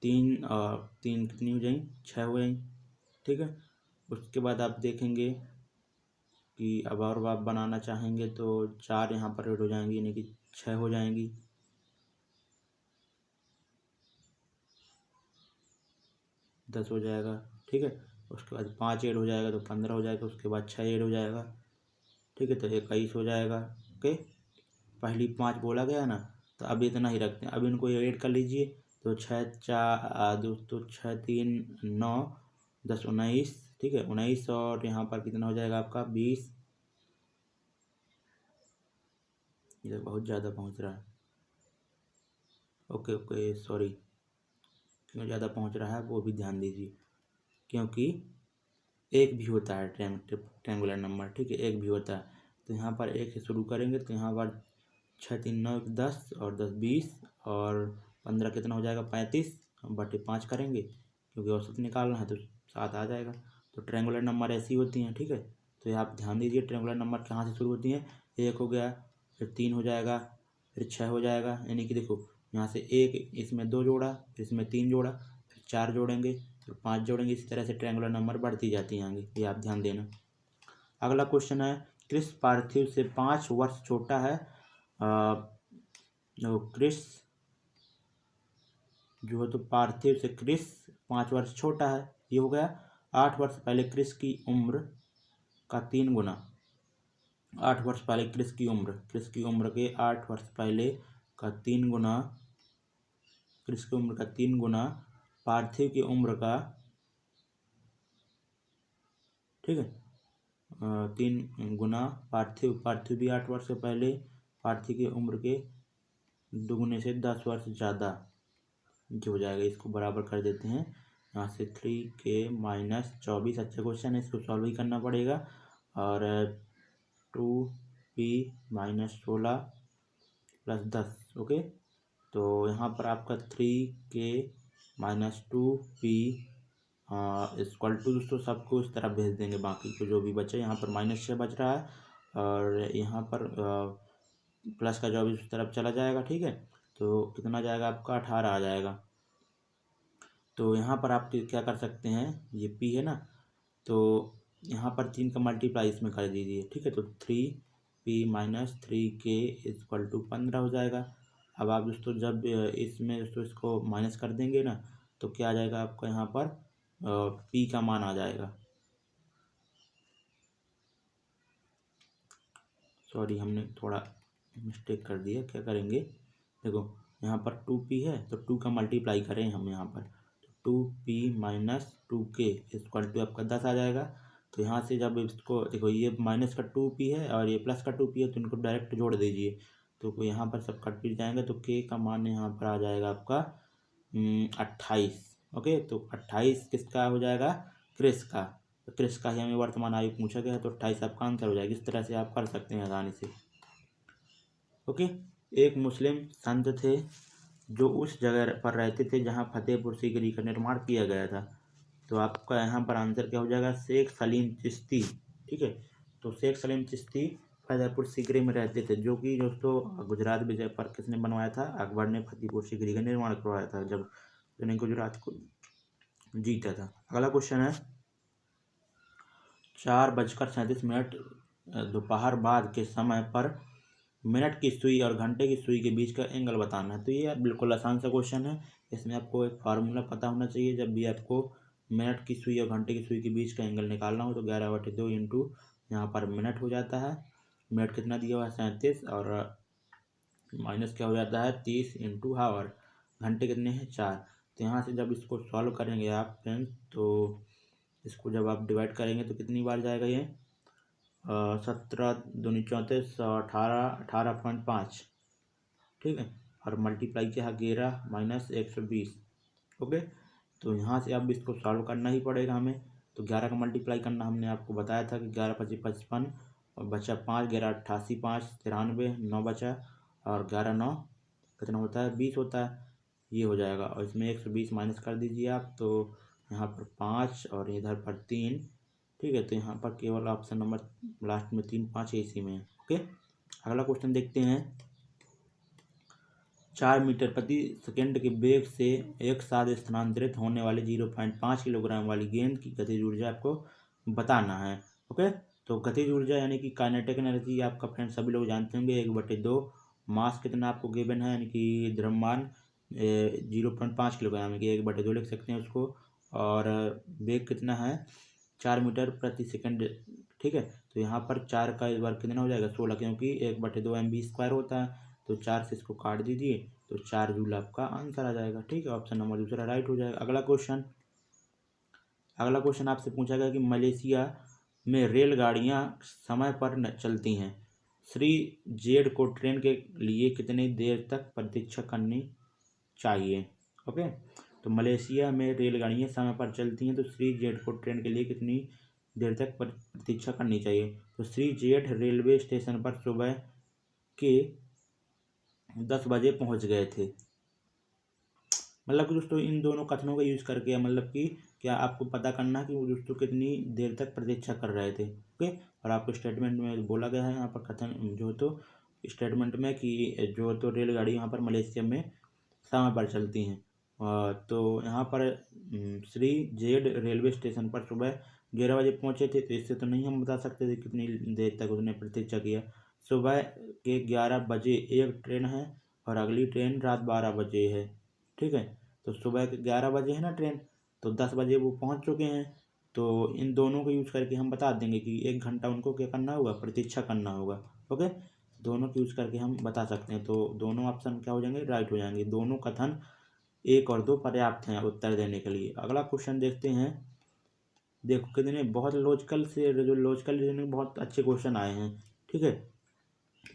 3 और 3 कितनी हो जाएंगी? 6 हो जाएंगी, ठीक है। उसके बाद आप देखेंगे कि अब और आप बनाना चाहेंगे तो 4 यहाँ पर हो जाएंगी, यानी कि 6 हो जाएंगी, 10 हो जाएगा, ठीक है। उसके बाद 5 ऐड हो जाएगा तो 15 हो जाएगा, उसके बाद 6 ऐड हो जाएगा, ठीक है, तो 21 हो जाएगा। ओके, पहली 5 बोला गया ना, तो अब इतना ही रखते हैं, अब इनको ऐड कर लीजिए। तो 6 4 दोस्तों 6 3 9 10 19, ठीक है, 19 और यहाँ पर कितना हो जाएगा आपका? 20। ये बहुत ज़्यादा पहुँच रहा है, ओके सॉरी, क्यों ज़्यादा पहुँच रहा है वो भी ध्यान दीजिए, क्योंकि एक भी होता है ट्रायंगुलर नंबर, ठीक है, एक भी होता है। तो यहाँ पर 1 से शुरू करेंगे, तो यहाँ पर 6 3 9 10 और 10 20 और 15 कितना हो जाएगा? 35 बटे 5 करेंगे, क्योंकि औसत निकालना है तो 7 आ जाएगा। तो ट्रायंगुलर नंबर ऐसी होती हैं, ठीक है। तो ये आप ध्यान दीजिए, ट्रायंगुलर नंबर कहाँ से शुरू होती हैं? 1 हो गया, फिर 3 हो जाएगा, फिर 6 हो जाएगा, यानी कि देखो यहाँ से 1, इसमें 2 जोड़ा, फिर इसमें 3 जोड़ा, फिर 4 जोड़ेंगे, फिर 5 जोड़ेंगे, इसी तरह से ट्रायंगुलर नंबर बढ़ती जाती हैं आगे, ये आप ध्यान देना। अगला क्वेश्चन है, क्रिस पार्थिव से 5 वर्ष छोटा है। क्रिस जो है तो पार्थिव से क्रिस 5 वर्ष छोटा है, ये हो गया। 8 वर्ष पहले क्रिस की उम्र का 3 गुना, 8 वर्ष पहले क्रिस की उम्र के 8 वर्ष पहले का 3 गुना, क्रिस की उम्र का 3 गुना पार्थिव की उम्र का, ठीक है, 3 गुना पार्थिव भी 8 वर्ष से पहले पार्थिव की उम्र के दुगुने से 10 वर्ष ज़्यादा, जो हो जाएगा। इसको बराबर कर देते हैं, यहाँ से 3k - 24। अच्छा क्वेश्चन है, इसको सॉल्व ही करना पड़ेगा। और 2p - 16 + 10, ओके। तो यहाँ पर आपका 3k - 2p इक्वल टू, दोस्तों सबको इस तरफ भेज देंगे, बाकी को जो भी बचे। यहाँ पर -6 बच रहा है और यहाँ पर प्लस का 24 उस तरफ चला जाएगा, ठीक है। तो कितना जाएगा आपका, 18 आ जाएगा। तो यहाँ पर आप क्या कर सकते हैं, ये p है ना, तो यहाँ पर 3 का मल्टीप्लाई इसमें कर दीजिए, ठीक है। तो 3p - 3k = 15 हो जाएगा। अब आप दोस्तों जब इसमें दोस्तों इसको माइनस कर देंगे ना, तो क्या आ जाएगा आपका, यहाँ पर p का मान आ जाएगा। सॉरी, हमने थोड़ा मिस्टेक कर दिया। क्या करेंगे, देखो यहाँ पर 2p है तो 2 का मल्टीप्लाई करें हम यहाँ पर, तो 2p - 2k = आपका 10 आ जाएगा। तो यहाँ से जब इसको देखो, ये माइनस का 2p है और ये प्लस का 2p है, तो इनको डायरेक्ट जोड़ दीजिए, तो यहाँ पर सब कट पिट जाएंगे। तो k का मान यहाँ पर आ जाएगा आपका 28, ओके। तो 28 किसका हो जाएगा, क्रिस का। तो क्रिस का ही हमें वर्तमान आयु पूछा गया है, तो 28 आपका आंसर हो जाएगा। इस तरह से आप कर सकते हैं आसानी से, ओके। एक मुस्लिम संत थे जो उस जगह पर रहते थे जहाँ फतेहपुर सीकरी का निर्माण किया गया था। तो आपका यहाँ पर आंसर क्या हो जाएगा, शेख सलीम चिश्ती, ठीक है। तो शेख सलीम चिश्ती फतेहपुर सीकरी में रहते थे, जो कि दोस्तों गुजरात विजय पर किसने बनवाया था, अकबर ने फतेहपुर सीकरी का निर्माण करवाया था जब उन्होंने गुजरात को जीता था। अगला क्वेश्चन है, 4:37 दोपहर बाद के समय पर मिनट की सुई और घंटे की सुई के बीच का एंगल बताना है। तो ये बिल्कुल आसान सा क्वेश्चन है। इसमें आपको एक फार्मूला पता होना चाहिए। जब भी आपको मिनट की सुई और घंटे की सुई के बीच का एंगल निकालना हो, तो 11/2 इंटू यहाँ पर मिनट हो जाता है। मिनट कितना दिया हुआ है, 37, और माइनस क्या हो जाता है, 30 इंटू हावर। घंटे कितने हैं, 4। तो यहाँ से जब इसको सॉल्व करेंगे आप फ्रेंड्स, तो इसको जब आप डिवाइड करेंगे तो कितनी बार जाएगा ये, 17 दूनी 34, 18.5, ठीक है। और मल्टीप्लाई किया 11 - 120, ओके। तो यहाँ से अब इसको सॉल्व करना ही पड़ेगा हमें। तो 11 का मल्टीप्लाई करना हमने आपको बताया था कि 11 × 25 = 55, और बचा 5, 11 × 88, 5 93, 9 बचा, और 11 × 9 कितना होता है, 20 होता है। ये हो जाएगा, और इसमें 120 माइनस कर दीजिए आप, तो यहाँ पर 5 और इधर पर 3, ठीक है। तो यहाँ पर केवल ऑप्शन नंबर लास्ट में 3, 5 इसी में है, ओके। अगला क्वेश्चन देखते हैं, 4 मीटर प्रति सेकंड के वेग से एक साथ स्थानांतरित होने वाले 0.5 किलोग्राम वाली गेंद की गतिज ऊर्जा आपको बताना है, ओके। तो गतिज ऊर्जा यानी कि काइनेटिक एनर्जी आपका फ्रेंड सभी लोग जानते होंगे, 1/2। मास कितना आपको गिवन है, यानी कि द्रव्यमान 0.5 किलोग्राम, यानी कि 1/2 लिख सकते हैं उसको। और वेग कितना है, 4 मीटर प्रति सेकंड, ठीक है। तो यहाँ पर 4 का वर्ग कितना हो जाएगा, 16, क्योंकि 1/2 mv² होता है। तो 4 से इसको काट दीजिए, तो 4 जूल आपका आंसर आ जाएगा, ठीक है। ऑप्शन नंबर दूसरा राइट हो जाएगा। अगला क्वेश्चन आपसे पूछा गया कि मलेशिया में रेलगाड़ियाँ समय पर चलती हैं। श्री जेड को ट्रेन के लिए कितनी देर तक प्रतीक्षा करनी चाहिए, ओके। तो मलेशिया में रेलगाड़ियाँ समय पर चलती हैं, तो श्री जेड को ट्रेन के लिए कितनी देर तक प्रतीक्षा करनी चाहिए। तो श्री जेड रेलवे स्टेशन पर सुबह के 10 बजे पहुंच गए थे। मतलब कि दोस्तों इन दोनों कथनों का यूज करके, मतलब कि क्या आपको पता करना है कि वो दोस्तों कितनी देर तक प्रतीक्षा कर रहे थे, ओके। और आपको स्टेटमेंट में बोला गया है यहाँ पर कथन जो तो स्टेटमेंट में कि जो तो रेलगाड़ी यहाँ पर मलेशिया में समय पर चलती हैं। तो यहाँ पर श्री जेड रेलवे स्टेशन पर सुबह 11 बजे पहुँचे थे, तो इससे तो नहीं हम बता सकते थे कितनी देर तक उसने प्रतीक्षा किया। सुबह के 11 बजे एक ट्रेन है और अगली ट्रेन रात 12 बजे है, ठीक है। तो सुबह के 11 बजे है ना ट्रेन, तो 10 बजे वो पहुंच चुके हैं। तो इन दोनों को यूज़ करके हम बता देंगे कि 1 घंटा उनको क्या करना होगा, प्रतीक्षा करना होगा। ओके, दोनों को यूज़ करके हम बता सकते हैं। तो दोनों ऑप्शन क्या हो जाएंगे, राइट हो जाएंगे। दोनों कथन 1 और 2 पर्याप्त हैं उत्तर देने के लिए। अगला क्वेश्चन देखते हैं। देखो कितने बहुत लॉजिकल से, जो लॉजिकल रीजनिंग बहुत अच्छे क्वेश्चन आए हैं, ठीक है।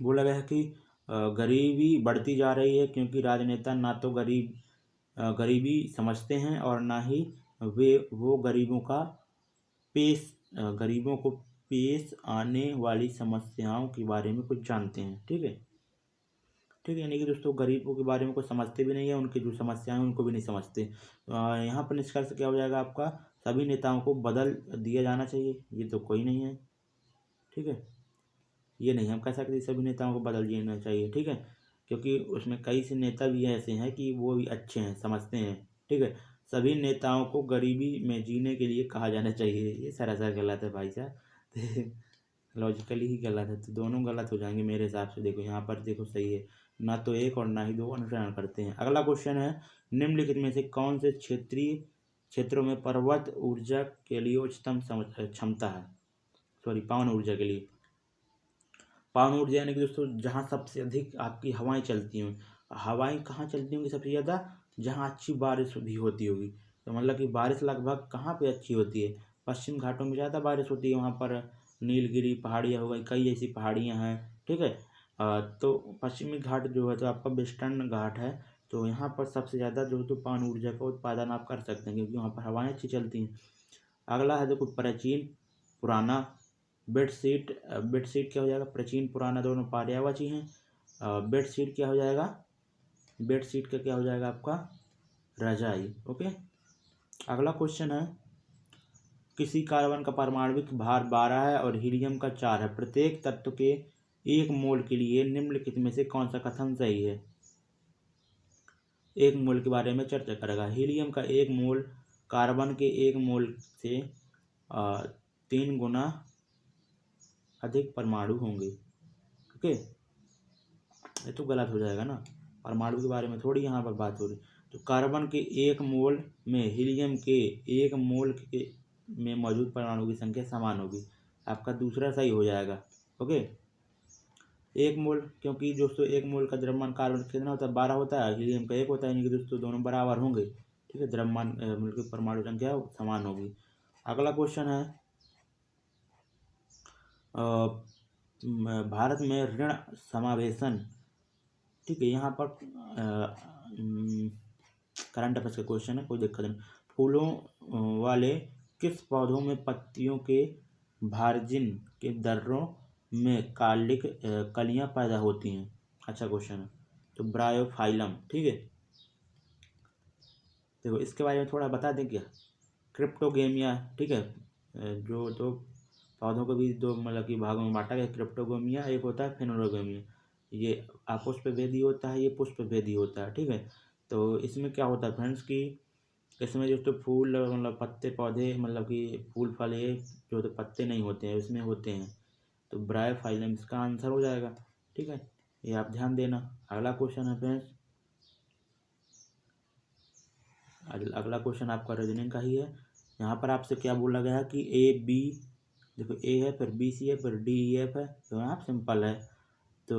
बोला गया है कि गरीबी बढ़ती जा रही है क्योंकि राजनेता ना तो गरीबी समझते हैं और ना ही वो गरीबों को पेश आने वाली समस्याओं के बारे में कुछ जानते हैं, ठीक है। ठीक है, यानी कि दोस्तों गरीबों के बारे में कुछ समझते भी नहीं है, उनकी जो समस्याएं हैं उनको भी नहीं समझते। यहाँ पर निष्कर्ष क्या हो जाएगा आपका, सभी नेताओं को बदल दिया जाना चाहिए। ये तो कोई नहीं है, ठीक है। ये नहीं हम कह सकते सभी नेताओं को बदल देना चाहिए, ठीक है, क्योंकि उसमें कई से नेता भी ऐसे हैं कि वो भी अच्छे हैं, समझते हैं, ठीक है। सभी नेताओं को गरीबी में जीने के लिए कहा जाना चाहिए, ये सरासर गलत है भाई साहब। लॉजिकली ही गलत है, तो दोनों गलत हो जाएंगे मेरे हिसाब से। देखो यहाँ पर देखो सही है, ना तो 1 और ना ही 2 अनुसरण करते हैं। अगला क्वेश्चन है, निम्नलिखित में से कौन से क्षेत्रों में पर्वत ऊर्जा के लिए उच्चतम क्षमता है, सॉरी पवन ऊर्जा के लिए। पवन ऊर्जा यानी कि दोस्तों जहाँ सबसे अधिक आपकी हवाएं चलती हों। हवाएं कहाँ चलती होंगी सबसे ज़्यादा, जहाँ अच्छी बारिश भी होती होगी। तो मतलब कि बारिश लगभग कहाँ पे अच्छी होती है, पश्चिम घाटों में ज़्यादा बारिश होती है। वहाँ पर नीलगिरी पहाड़ियाँ हो गई, कई ऐसी पहाड़ियाँ हैं, ठीक है। तो पश्चिमी घाट जो है तो आपका वेस्टर्न घाट है, तो यहाँ पर सबसे ज़्यादा जो है तो पवन ऊर्जा का उत्पादन आप कर सकते हैं क्योंकि वहाँ पर हवाएं अच्छी चलती हैं। अगला है देखो प्राचीन पुराना। बेडशीट क्या हो जाएगा, प्राचीन पुराना दोनों पर्यायवाची हैं। बेडशीट क्या हो जाएगा, बेडशीट का क्या हो जाएगा आपका रजाई। ओके, अगला क्वेश्चन है, किसी कार्बन का परमाणविक भार 12 है और हीलियम का 4 है। प्रत्येक तत्व के 1 मोल के लिए निम्नलिखित में से कौन सा कथन सही है। 1 मोल के बारे में चर्चा करेगा। हीलियम का 1 मोल कार्बन के 1 मोल से 3 गुना अधिक परमाणु होंगे। ओके, ये तो गलत हो जाएगा ना, परमाणु के बारे में थोड़ी यहाँ पर बात हो रही। तो कार्बन के 1 मोल में हीलियम के 1 मोल में मौजूद परमाणु की संख्या समान होगी। आपका दूसरा सही हो जाएगा। ओके, 1 मोल, क्योंकि दोस्तों 1 मोल का द्रव्यमान कार्बन कितना होता है, 12 होता है, हीलियम का 1 होता है, यानी कि दोस्तों दोनों बराबर होंगे, ठीक है। द्रव्यमान मतलब परमाणु संख्या समान होगी। अगला क्वेश्चन है, भारत में ऋण समावेशन, ठीक है। यहाँ पर करंट अफेयर्स का क्वेश्चन है, कोई दिक्कत नहीं। फूलों वाले किस पौधों में पत्तियों के मार्जिन के दर्रों में कलियां पैदा होती हैं। अच्छा क्वेश्चन है, तो ब्रायोफाइलम, ठीक है। देखो इसके बारे में थोड़ा बता दें क्या, क्रिप्टोगेमिया, ठीक है। जो दो पौधों को भी दो मतलब कि भागों में बांटा गया, क्रिप्टोगेमिया एक होता है फेनोलोगेमिया। ये अपुष्पभेदी होता है, ये पुष्पभेदी होता है, ठीक है। तो इसमें क्या होता है फ्रेंड्स कि इसमें जो तो फूल मतलब पत्ते पौधे मतलब कि फूल फल ये जो तो पत्ते नहीं होते हैं, इसमें होते हैं। तो ब्रायोफाइलम इसका आंसर हो जाएगा, ठीक है। ये आप ध्यान देना। अगला क्वेश्चन है फ्रेंड्स, अगला क्वेश्चन आपका रीजनिंग का ही है। यहाँ पर आपसे क्या बोला गया है कि ए बी, देखो ए है फिर बी सी है फिर डी ई एफ है, तो यहाँ सिंपल है। तो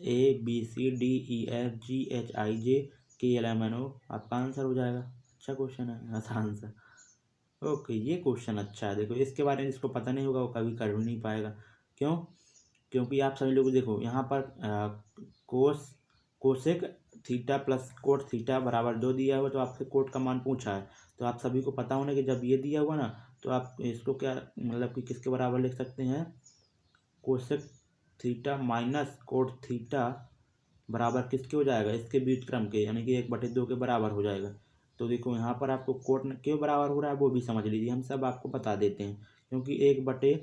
A B C D E F G H I J K L M N O आपका आंसर हो जाएगा। अच्छा क्वेश्चन है, आसान आंसर। ओके, ये क्वेश्चन अच्छा है। देखो इसके बारे में जिसको पता नहीं होगा वो कभी कर भी नहीं पाएगा। क्यों, क्योंकि आप सभी लोग देखो यहाँ पर cosec theta plus cot theta बराबर 2 दिया हुआ, तो आपसे कोट का मान पूछा है। तो आप सभी को पता होना कि जब ये दिया हुआ ना, तो आप इसको क्या मतलब कि किसके बराबर लिख सकते हैं, cosec theta minus cot theta बराबर किसके हो जाएगा, इसके व्युत्क्रम के, यानी कि 1/2 के बराबर हो जाएगा। तो देखो यहाँ पर आपको कोट क्यों बराबर हो रहा है वो भी समझ लीजिए, हम सब आपको बता देते हैं। क्योंकि 1/2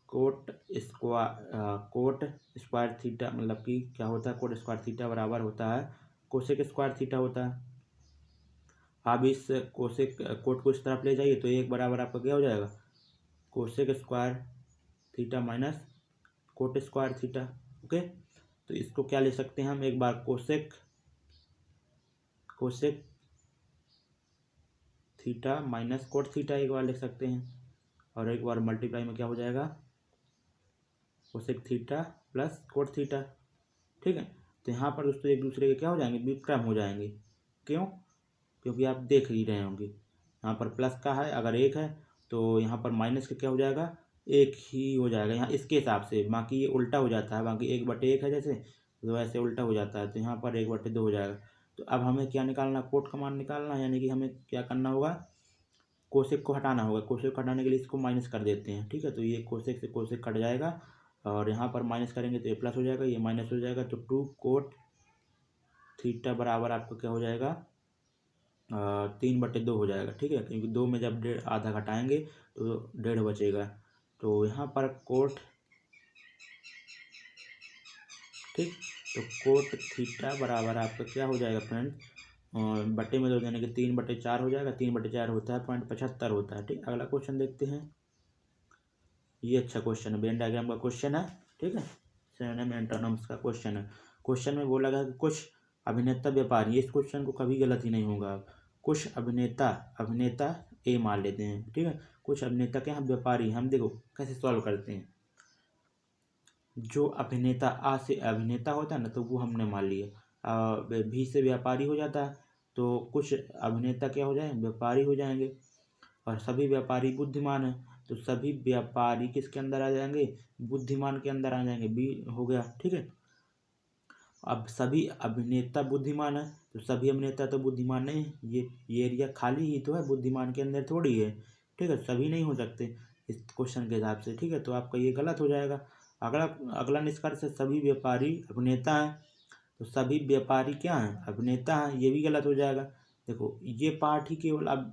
कोट स्क्वायर थीटा मतलब कि क्या होता है, कोट स्क्वायर थीटा बराबर होता है कोसेक स्क्वायर थीटा होता है। आप इस कोसेक कोट को इस तरफ ले जाइए तो एक बराबर आपका क्या हो जाएगा, cosec square theta minus cot square theta. Okay, तो इसको क्या ले सकते हैं हम, एक बार cosec theta minus cot theta एक बार लिख सकते हैं, और एक बार मल्टीप्लाई में क्या हो जाएगा, cosec theta plus cot theta. ठीक है, तो यहाँ पर दोस्तों एक दूसरे के क्या हो जाएंगे, व्युत्क्रम हो जाएंगे। क्यों, क्योंकि आप देख ही रहे होंगे यहाँ पर प्लस का है, अगर एक है तो यहाँ पर माइनस का क्या हो जाएगा, एक ही हो जाएगा यहाँ इसके हिसाब से। बाकी ये उल्टा हो जाता है, बाकी 1/1 है जैसे, तो वैसे उल्टा हो जाता है, तो यहाँ पर 1/2 हो जाएगा। तो अब हमें क्या निकालना, कोट का मान निकालना, यानी कि हमें क्या करना होगा, कोसेक को हटाना होगा। कोसेक को हटाने के लिए इसको माइनस कर देते हैं। ठीक है, तो ये कोसेक से कोसेक कट जाएगा, और यहाँ पर माइनस करेंगे तो ये प्लस हो जाएगा, ये माइनस हो जाएगा, तो 2 कोट थीटा बराबर आपका क्या हो जाएगा, 3/2 हो जाएगा। ठीक है, क्योंकि 2 में जब आधा घटाएंगे तो 1.5 बचेगा, तो यहाँ पर कोट, ठीक, तो कोट थीटा बराबर आपका क्या हो जाएगा फ्रेंड, बटे में 2 यानी कि 3/4 हो जाएगा। 3/4 होता है 0.75 होता है। ठीक, अगला क्वेश्चन देखते हैं। ये अच्छा क्वेश्चन है, वेन डायग्राम का क्वेश्चन है। ठीक है, सिनोनिम एंटोनिम्स का क्वेश्चन है। क्वेश्चन में बोला गया कि कुछ अभिनेता व्यापारी, इस क्वेश्चन को कभी गलत ही नहीं होगा। कुछ अभिनेता ए मान लेते हैं। ठीक है, कुछ अभिनेता के यहाँ व्यापारी, हम देखो कैसे सॉल्व करते हैं। जो अभिनेता आ से अभिनेता होता है ना, तो वो हमने मान लिया। भी से व्यापारी हो जाता है, तो कुछ अभिनेता क्या हो जाए, व्यापारी हो जाएंगे। और सभी व्यापारी बुद्धिमान है, तो सभी व्यापारी किसके अंदर आ जाएंगे, बुद्धिमान के अंदर आ जाएंगे, बी हो गया। ठीक है, अब सभी अभिनेता बुद्धिमान है, तो सभी अभिनेता तो बुद्धिमान नहीं है, ये एरिया खाली ही तो है, बुद्धिमान के अंदर थोड़ी है। ठीक है, सभी नहीं हो सकते इस क्वेश्चन के हिसाब से। ठीक है, तो आपका ये गलत हो जाएगा। अगला अगला निष्कर्ष है, सभी व्यापारी अभिनेता हैं, तो सभी व्यापारी क्या हैं, अभिनेता हैं, ये भी गलत हो जाएगा। देखो ये पार्ट ही केवल, अब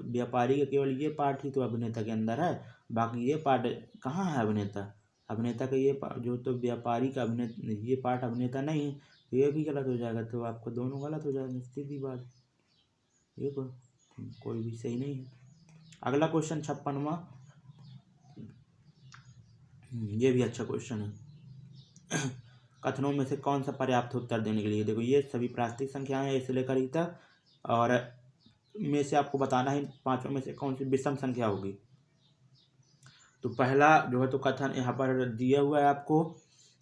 व्यापारी का केवल ये पार्ट ही तो अभिनेता के अंदर है, बाकी ये पार्ट कहाँ है अभिनेता का ये जो तो व्यापारी का अभिनेता, ये पार्ट अभिनेता नहीं है, तो ये भी गलत हो जाएगा। तो आपको दोनों गलत हो जाएंगे, सीधी बात, ये कोई भी सही नहीं है। अगला क्वेश्चन 56वां, ये भी अच्छा क्वेश्चन है। कथनों में से कौन सा पर्याप्त उत्तर देने के लिए, देखो ये सभी प्राकृतिक संख्याएं हैं इससे लेकर ही तक, और में से आपको बताना है पांचों में से कौन सी विषम संख्या होगी। तो पहला जो है तो कथन यहाँ पर दिया हुआ है आपको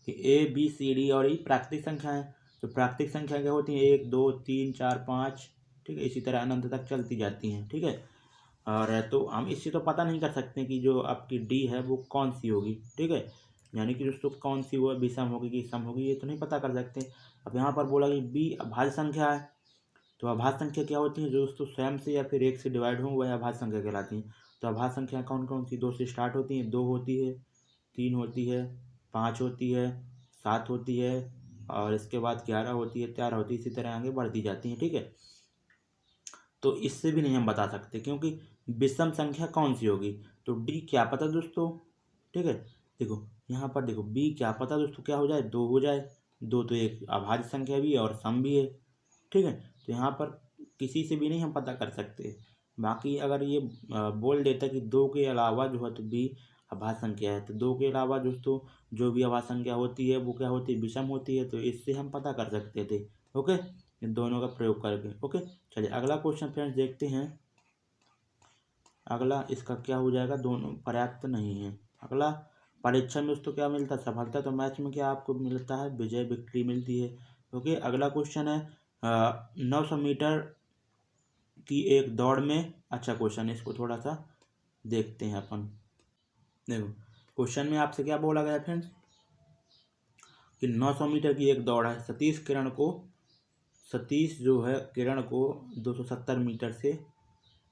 कि ए बी सी डी और ई प्राकृतिक संख्या है। तो प्राकृतिक संख्या क्या होती है, 1 2 3 4 5, ठीक है, इसी तरह अनंत तक चलती जाती हैं। ठीक है, और तो हम इससे तो पता नहीं कर सकते कि जो आपकी डी है वो कौन सी होगी। ठीक है, यानी कि दोस्तों कौन सी वो विषम होगी कि सम होगी, ये तो नहीं पता कर सकते। अब यहाँ पर बोला कि बी अभाज्य संख्या है, तो अभाज्य संख्या क्या होती है, जो दोस्तों स्वयं से या फिर 1 से डिवाइड हो वह अभाज्य संख्या कहलाती हैं। तो अभाज्य संख्या कौन कौन सी, 2 से स्टार्ट होती हैं, 2 होती है, 3 होती है, 5 होती है, 7 होती है, और इसके बाद 11 होती है, 13 होती है, इसी तरह आगे बढ़ती जाती हैं। ठीक है, तो इससे भी नहीं हम बता सकते क्योंकि विषम संख्या कौन सी होगी, तो डी क्या पता दोस्तों। ठीक है, देखो यहाँ पर देखो बी क्या पता दोस्तों क्या हो जाए, 2 हो जाए, 2 तो एक अभाज्य संख्या भी है और सम भी है। ठीक है, तो यहाँ पर किसी से भी नहीं हम पता कर सकते। बाकी अगर ये बोल देता कि 2 के अलावा जो है तो बी अभाज्य संख्या है, तो 2 के अलावा दोस्तों जो भी अभाज्य संख्या होती है वो क्या होती है, विषम होती है, तो इससे हम पता कर सकते थे। ओके, इन दोनों का प्रयोग करके। ओके, चलिए अगला क्वेश्चन फ्रेंड्स देखते हैं। अगला इसका क्या हो जाएगा, दोनों पर्याप्त नहीं है। अगला, परीक्षा में दोस्तों क्या मिलता है, सफलता, तो मैच में क्या आपको मिलता है, विजय, विक्ट्री मिलती है। ओके, अगला क्वेश्चन है 900 मीटर की एक दौड़ में, अच्छा क्वेश्चन है, इसको थोड़ा सा देखते हैं अपन। देखो क्वेश्चन में आपसे क्या बोला गया फ्रेंड्स कि 900 मीटर की एक दौड़ है, सतीश जो है किरण को 270 मीटर से,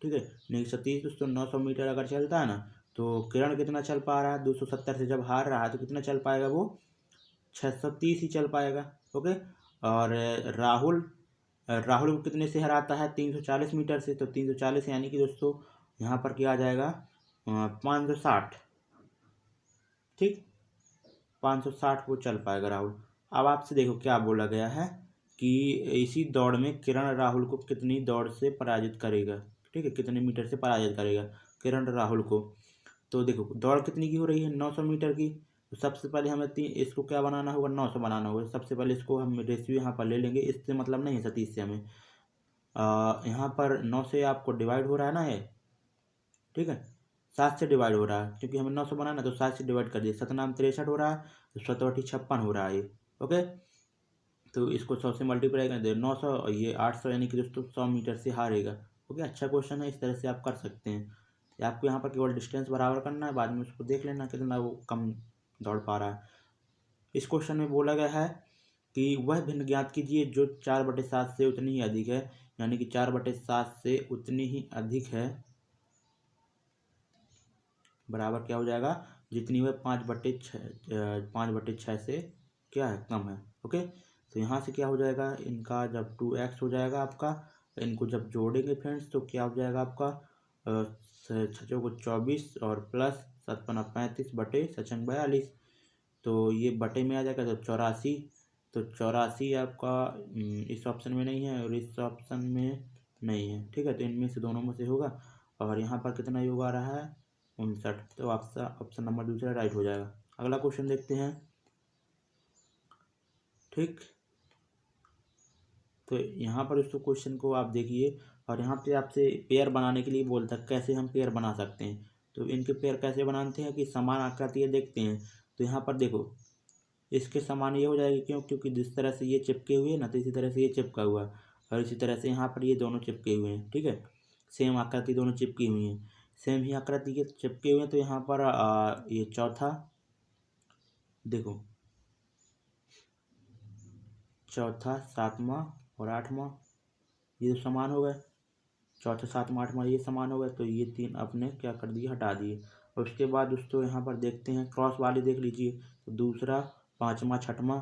ठीक है, नहीं सतीश दोस्तों 900 मीटर अगर चलता है ना, तो किरण कितना चल पा रहा है, 270 से जब हार रहा है तो कितना चल पाएगा, वो 630 ही चल पाएगा। ओके, और राहुल को कितने से हराता है, 340 मीटर से, तो 340 यानी कि दोस्तों यहाँ पर क्या आ जाएगा, 560। ठीक, 560 वो चल पाएगा राहुल। अब आपसे देखो क्या बोला गया है कि इसी दौड़ में किरण राहुल को कितनी दौड़ से पराजित करेगा, ठीक है, कितने मीटर से पराजित करेगा किरण राहुल को। तो देखो दौड़ कितनी की हो रही है, 900 मीटर की। तो सबसे पहले हमें इसको क्या बनाना होगा, 900 बनाना होगा। सबसे पहले इसको हम रेशियो यहाँ पर ले लेंगे, इससे मतलब नहीं है सतीश से हमें। यहाँ पर 9 से आपको डिवाइड हो रहा है ना ये, ठीक है, 7 से डिवाइड हो रहा है, क्योंकि हमें 900 बनाना है तो 7 से डिवाइड कर दिए। 7 नाम 63 हो रहा है, तो 7×56 हो रहा है ये, ओके। तो इसको 100 से मल्टीप्लाई कर दे, 900 और ये 800, यानी कि दोस्तों 100 मीटर से हारेगा। ओके, अच्छा क्वेश्चन है, इस तरह से आप कर सकते हैं। आपको यहाँ पर केवल डिस्टेंस बराबर करना है, बाद में उसको देख लेना कितना वो कम दौड़ पा रहा है। इस क्वेश्चन में बोला गया है कि वह भिन्न ज्ञात कीजिए जो 4/7 से उतनी ही अधिक है, यानी कि 4/7 से उतनी ही अधिक है, बराबर क्या हो जाएगा, जितनी वह 5/6 से क्या है, कम है। ओके, तो यहाँ से क्या हो जाएगा, इनका जब 2x हो जाएगा आपका, इनको जब जोड़ेंगे फ्रेंड्स तो क्या हो जाएगा आपका 6 को 24 और प्लस 7×5 = 35/42। तो ये बटे में आ जाएगा तो 84। तो 84 आपका इस ऑप्शन में नहीं है और इस ऑप्शन में नहीं है, ठीक है, तो इनमें से दोनों में से होगा। और यहाँ पर कितना योग आ रहा है, 59। तो आपका ऑप्शन नंबर दूसरा राइट हो जाएगा। अगला क्वेश्चन देखते हैं, ठीक। तो यहाँ पर इसको क्वेश्चन को आप देखिए, और यहाँ पे आपसे पेयर बनाने के लिए बोलता है कैसे हम पेयर बना सकते हैं। तो इनके पेयर कैसे बनाते हैं कि समान आकृति देखते हैं। तो यहाँ पर देखो इसके समान ये हो जाएगी, क्योंकि जिस तरह से ये चिपके हुए हैं ना, तो इसी तरह से ये चिपका हुआ है, और इसी तरह से यहाँ पर ये दोनों चिपके हुए हैं, ठीक है, सेम आकृति दोनों चिपकी हुई हैं, सेम ही आकृति के चिपके हुए हैं। तो यहाँ पर ये चौथा, देखो चौथा, 7वां और 8वां ये समान हो गए, चौथा 7वां 8वां ये समान हो गए, तो ये 3 अपने क्या कर दिए, हटा दिए। और उसके बाद दोस्तों यहाँ पर देखते हैं क्रॉस वाले, देख लीजिए, तो दूसरा 5वां 6वां,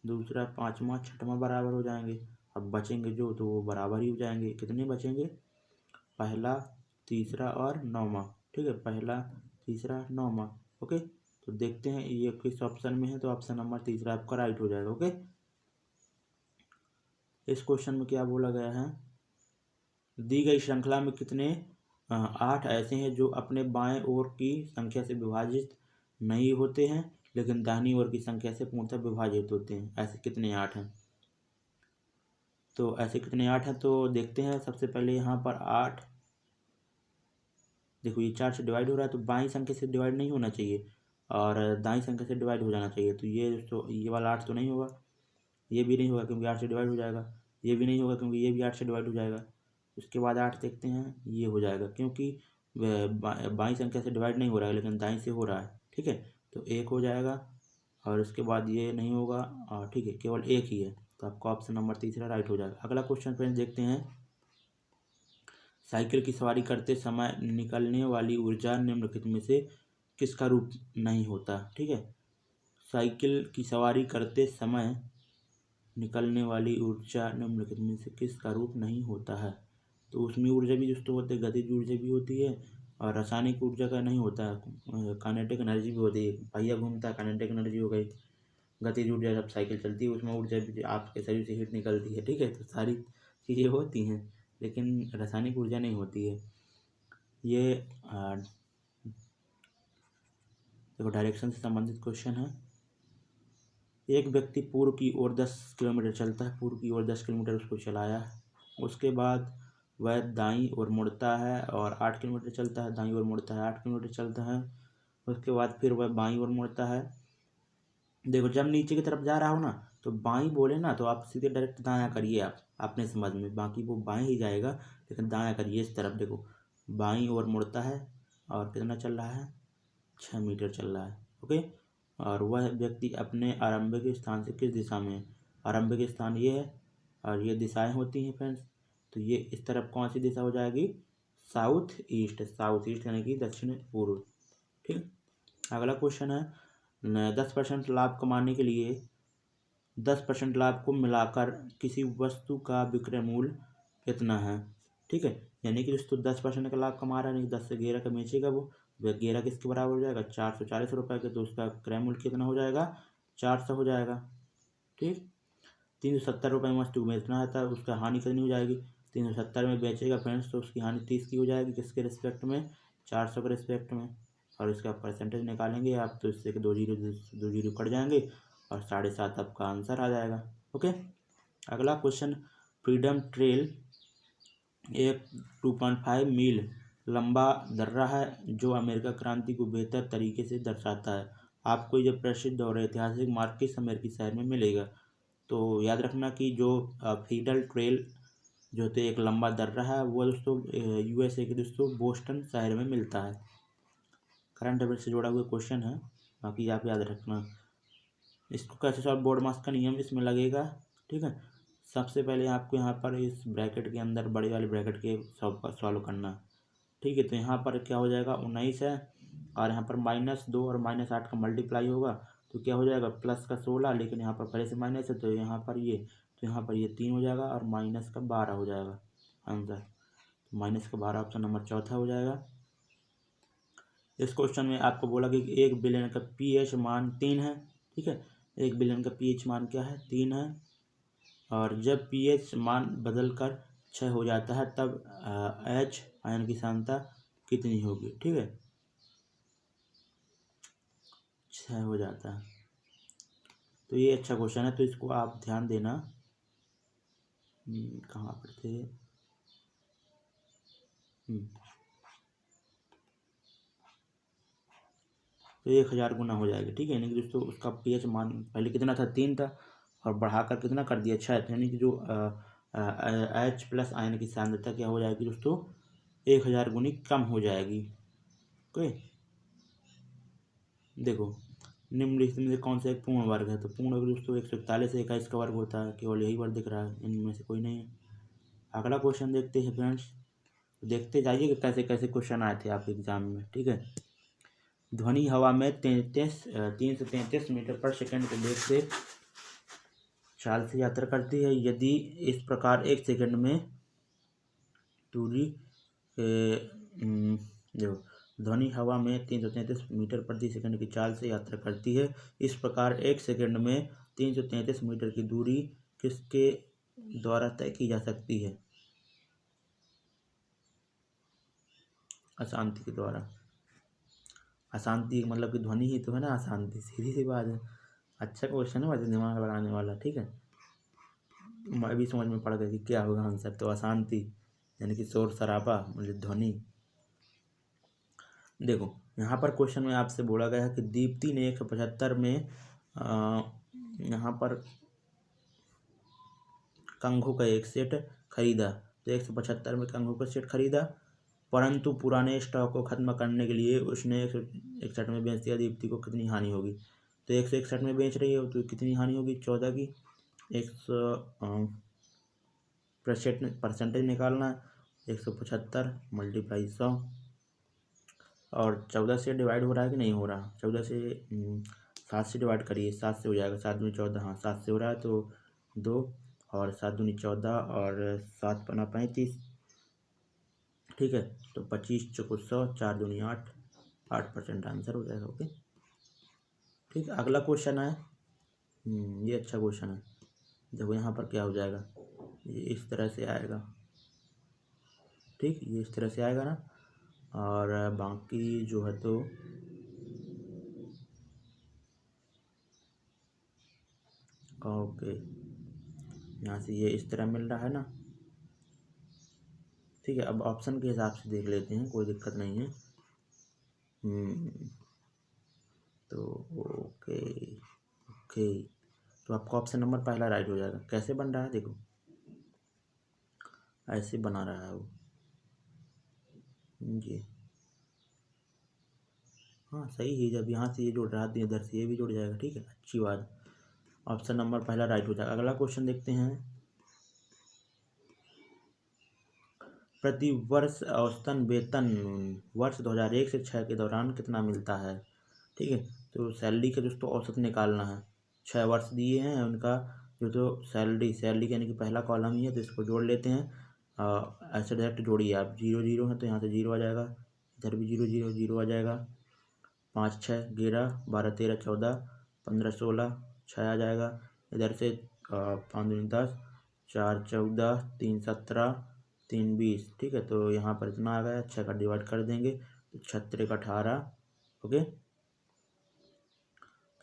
दूसरा 5वां 6वां बराबर हो जाएंगे। अब बचेंगे जो, तो वो बराबर ही हो जाएंगे। कितने बचेंगे, पहला, तीसरा और 9वां, ठीक है, पहला, तीसरा, 9वां। ओके, तो देखते हैं ये किस ऑप्शन में है, तो ऑप्शन नंबर तीसरा आपका राइट हो जाएगा। ओके, इस क्वेश्चन में क्या बोला गया है, दी गई श्रृंखला में कितने 8 ऐसे हैं जो अपने बाएं ओर की संख्या से विभाजित नहीं होते हैं, लेकिन दाहिनी ओर की संख्या से पूर्णतः विभाजित होते हैं। ऐसे कितने 8 हैं, तो ऐसे कितने 8 हैं, तो देखते हैं। सबसे पहले यहाँ पर 8, देखो ये 4 से डिवाइड हो रहा है, तो बाईं संख्या से डिवाइड नहीं होना चाहिए और दाईं संख्या से डिवाइड हो जाना चाहिए। तो ये वाला 8 तो नहीं होगा, ये भी नहीं होगा क्योंकि 8 से डिवाइड हो जाएगा, ये भी नहीं होगा क्योंकि ये भी 8 से डिवाइड हो जाएगा। उसके बाद 8 देखते हैं, ये हो जाएगा क्योंकि बाईं संख्या से डिवाइड नहीं हो रहा है लेकिन दाईं से हो रहा है, ठीक है, तो 1 हो जाएगा। और उसके बाद ये नहीं होगा, ठीक है, केवल 1 ही है, तो आपका ऑप्शन नंबर तीसरा राइट हो जाएगा। अगला क्वेश्चन फ्रेंड्स देखते हैं, साइकिल की सवारी करते समय निकलने वाली ऊर्जा निम्नलिखित में से किसका रूप नहीं होता, ठीक है, साइकिल की सवारी करते समय निकलने वाली ऊर्जा निम्नलिखित में से किसका रूप नहीं होता है। तो उसमें ऊर्जा भी दोस्तों होती है, गतिज ऊर्जा भी होती है और रासायनिक ऊर्जा का नहीं होता है, काइनेटिक एनर्जी भी होती है। पहिया घूमता है, काइनेटिक एनर्जी हो गई। गतिज ऊर्जा जब साइकिल चलती है उसमें ऊर्जा भी आपके शरीर से हीट निकलती है, ठीक है, तो सारी चीज़ें होती हैं लेकिन रासायनिक ऊर्जा नहीं होती है। ये देखो डायरेक्शन से संबंधित क्वेश्चन है। एक व्यक्ति पूर्व की ओर 10 किलोमीटर चलता है, पूर्व की ओर 10 किलोमीटर उसको चलाया है, उसके बाद वह दाईं ओर मुड़ता है और 8 किलोमीटर चलता है, दाईं ओर मुड़ता है 8 किलोमीटर चलता है, उसके बाद फिर वह बाईं ओर मुड़ता है। देखो जब नीचे की तरफ जा रहा हो ना तो बाईं बोले ना तो आप सीधे डायरेक्ट दायां करिए, आप अपने समझ में, बाकी वो बाएं ही जाएगा लेकिन दायां करिए इस तरफ। देखो बाईं ओर मुड़ता है और कितना चल रहा है, 6 मीटर चल रहा है। ओके, और वह व्यक्ति अपने आरंभिक स्थान से किस दिशा में है, आरंभिक स्थान ये है और ये दिशाएं होती हैं फ्रेंड्स, तो ये इस तरफ कौन सी दिशा हो जाएगी, साउथ ईस्ट, साउथ ईस्ट यानी कि दक्षिण पूर्व, ठीक। अगला क्वेश्चन है 10% लाभ कमाने के लिए 10% लाभ को मिलाकर किसी वस्तु का विक्रय मूल्य कितना है, ठीक है, यानी कि दोस्तों 10% का लाभ कमा रहा है, नहीं 10 से 11 का बेचेगा वो 11 किसके बराबर हो जाएगा, 440 रुपये के, तो उसका क्रय मूल्य कितना हो जाएगा, 400 हो जाएगा, ठीक। ₹370 में वस्तु को बेचना है तो उसका हानि कितनी हो जाएगी, 370 में बेचेगा फ्रेंड्स तो उसकी हानि 30 की हो जाएगी, किसके रिस्पेक्ट में, 400 के रिस्पेक्ट में। और इसका परसेंटेज निकालेंगे आप तो इससे 2 जीरो कट जाएंगे और 7.5 आपका आंसर आ जाएगा। ओके, अगला क्वेश्चन, फ्रीडम ट्रेल एक 2.5 मील लंबा दर्रा है जो अमेरिका क्रांति को बेहतर तरीके से दर्शाता है। आपको ये प्रसिद्ध और ऐतिहासिक मार्ग किस अमेरिकी शहर में मिलेगा। तो याद रखना कि जो फ्रीडम ट्रेल जो तो एक लंबा दर्रा है वो दोस्तों USA के दोस्तों बोस्टन शहर में मिलता है। करंट अफेयर से जुड़ा हुआ क्वेश्चन है, बाकी आप याद रखना। इसको कैसे सॉल्व, बोर्ड मास का नियम इसमें लगेगा। ठीक है, सबसे पहले आपको यहाँ पर इस ब्रैकेट के अंदर बड़ी वाली ब्रैकेट के सॉल्व करना। ठीक है, तो यहाँ पर क्या हो जाएगा 19 है और यहाँ पर -2 और -8 का मल्टीप्लाई होगा तो क्या हो जाएगा प्लस का 16, लेकिन यहाँ पर पहले से माइनस है तो यहाँ पर ये 3 हो जाएगा और माइनस का 12 हो जाएगा आंसर। तो -12 ऑप्शन नंबर चौथा हो जाएगा। इस क्वेश्चन में आपको बोला कि 1 बिलियन का pH मान 3 है। ठीक है, 1 बिलियन का pH मान क्या है, 3 है। और जब pH मान बदलकर 6 हो जाता है तब H आयन की सांद्रता कितनी होगी। ठीक है, 6 हो जाता है तो ये अच्छा क्वेश्चन है, तो इसको आप ध्यान देना। कहाँ पर थे, तो 1000 गुना हो जाएगा। ठीक है, यानी कि दोस्तों उसका pH मान पहले कितना था, 3 था और बढ़ाकर कितना कर दिया, 6, यानी कि जो H+ आयन की सांद्रता क्या हो जाएगी दोस्तों 1000 गुनी कम हो जाएगी। ओके, देखो निम्नलिखित में से कौन सा एक पूर्ण वर्ग है, तो पूर्ण वर्ग दोस्तों 141 से 21 का वर्ग होता है, केवल यही वर्ग दिख रहा है, इनमें से कोई नहीं है। अगला क्वेश्चन देखते हैं फ्रेंड्स, देखते जाइए कि कैसे कैसे क्वेश्चन आए थे आपके एग्जाम में। ठीक है, ध्वनि हवा में 3 से 33 मीटर पर सेकंड के वेग से चाल से यात्रा करती है। यदि इस प्रकार 1 सेकंड में दूरी देखो, ध्वनि हवा में 333 मीटर प्रति सेकंड की चाल से यात्रा करती है। इस प्रकार 1 सेकंड में 333 मीटर की दूरी किसके द्वारा तय की जा सकती है, अशांति के द्वारा। अशांति मतलब कि ध्वनि ही तो है ना, अशांति, सीधी सी बात है। अच्छा क्वेश्चन है, वैसे दिमाग लगाने वाला। ठीक है, मैं भी समझ में पड़ गया कि क्या होगा आंसर, तो अशांति यानी कि शोर शराबा मतलब ध्वनि। देखो यहाँ पर क्वेश्चन में आपसे बोला गया है कि दीप्ति ने 175 में यहाँ पर कंघों का एक सेट खरीदा। तो 175 में कंघों का सेट खरीदा, परंतु पुराने स्टॉक को खत्म करने के लिए उसने 161 में बेच दिया। दीप्ति को कितनी हानि होगी, तो 161 में बेच रही है तो कितनी हानि होगी 14 की। 100% निकालना है, 175 × 100 और 14 से डिवाइड हो रहा है कि नहीं हो रहा, 14 से 7 से डिवाइड करिए, 7 से हो जाएगा, 7 दूनी 14, हाँ 7 से हो रहा है तो 2 और 7 दूनी 14 और 7 पना 35। ठीक है, तो 25 चौको 100, 4 दूनी 8, 8% आंसर हो जाएगा। ओके, ठीक, अगला क्वेश्चन है, ये अच्छा क्वेश्चन है। देखो यहाँ पर क्या हो जाएगा, ये इस तरह से आएगा। ठीक, ये इस तरह से आएगा ना, और बाकी जो है तो ओके, यहाँ से ये इस तरह मिल रहा है ना। ठीक है, अब ऑप्शन के हिसाब से देख लेते हैं, कोई दिक्कत नहीं है। तो ओके ओके, तो आपका ऑप्शन नंबर पहला राइट हो जाएगा। कैसे बन रहा है देखो, ऐसे बना रहा है वो ये, हाँ सही है। जब यहाँ से ये जुड़ रहा है तो इधर से ये भी जुड़ जाएगा। ठीक है, अच्छी बात, ऑप्शन नंबर पहला राइट हो जाएगा। अगला क्वेश्चन देखते हैं, प्रति वर्ष औसतन वेतन वर्ष 2001 से 6 के दौरान कितना मिलता है। ठीक है, तो सैलरी का दोस्तों औसत निकालना है। 6 वर्ष दिए हैं उनका, जो तो सैलरी यानी कि पहला कॉलम ही है तो इसको जोड़ लेते हैं। ऐसे डायरेक्ट जोड़िए आप, 0 0 है तो यहाँ से 0 आ जाएगा, इधर भी 0 0 0 आ जाएगा। 5 6 11 12 13 14 15 16 6 आ जाएगा, इधर से 5 दूनी 10, 4 14, 3 17, 3 20। ठीक है, तो यहाँ पर इतना आ गया, 6 का डिवाइड कर देंगे तो 6 का 18। ओके,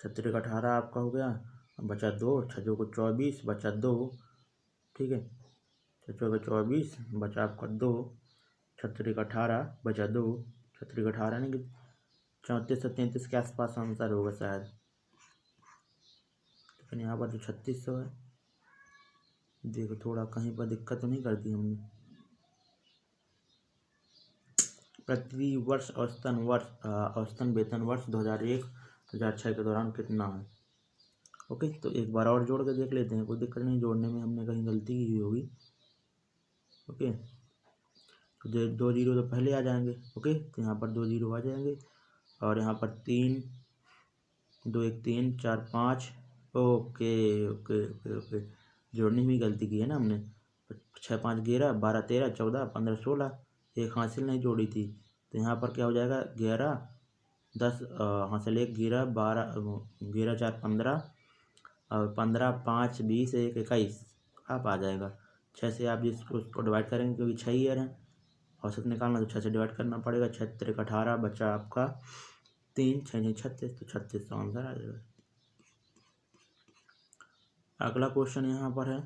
6 का 18 आपका हो गया। बचा 2, 6 को 24, बचा 2। ठीक है, 6 का 24, बचा आपका 2। 6 का 18, बचा 2। 6 का 18 नहीं कि 34 से 33 के आसपास आंसर होगा शायद, लेकिन यहाँ पर तो 3600 है। देखो थोड़ा कहीं पर दिक्कत तो नहीं कर दी हमने। प्रति वर्ष औसतन वेतन वर्ष 2001-2006 के दौरान कितना है। ओके, तो एक बार और जोड़ के देख लेते हैं, कोई दिक्कत नहीं, जोड़ने में हमने कहीं गलती की होगी। ओके, तो 2 जीरो तो पहले आ जाएंगे। ओके, तो यहाँ पर 2 जीरो आ जाएंगे और यहाँ पर 3, 2 1 3 4 5। ओके ओके ओके ओके, जोड़ने में गलती की है ना हमने। 6 5 11, 12 13, 14 15 16, एक हासिल नहीं जोड़ी थी, तो यहाँ पर क्या हो जाएगा 11 10 हासिल 1 11 12 11 4 15 और 15 5 20 1 21 आप आ जाएगा। 6 से आप जिसको उसको डिवाइड करेंगे क्योंकि 6 ईयर है, औसत निकालना तो 6 से डिवाइड करना पड़ेगा। 6 का 18, बचा आपका 3, 6 36, तो 3600 आंसर आ जाएगा। अगला क्वेश्चन यहाँ पर है,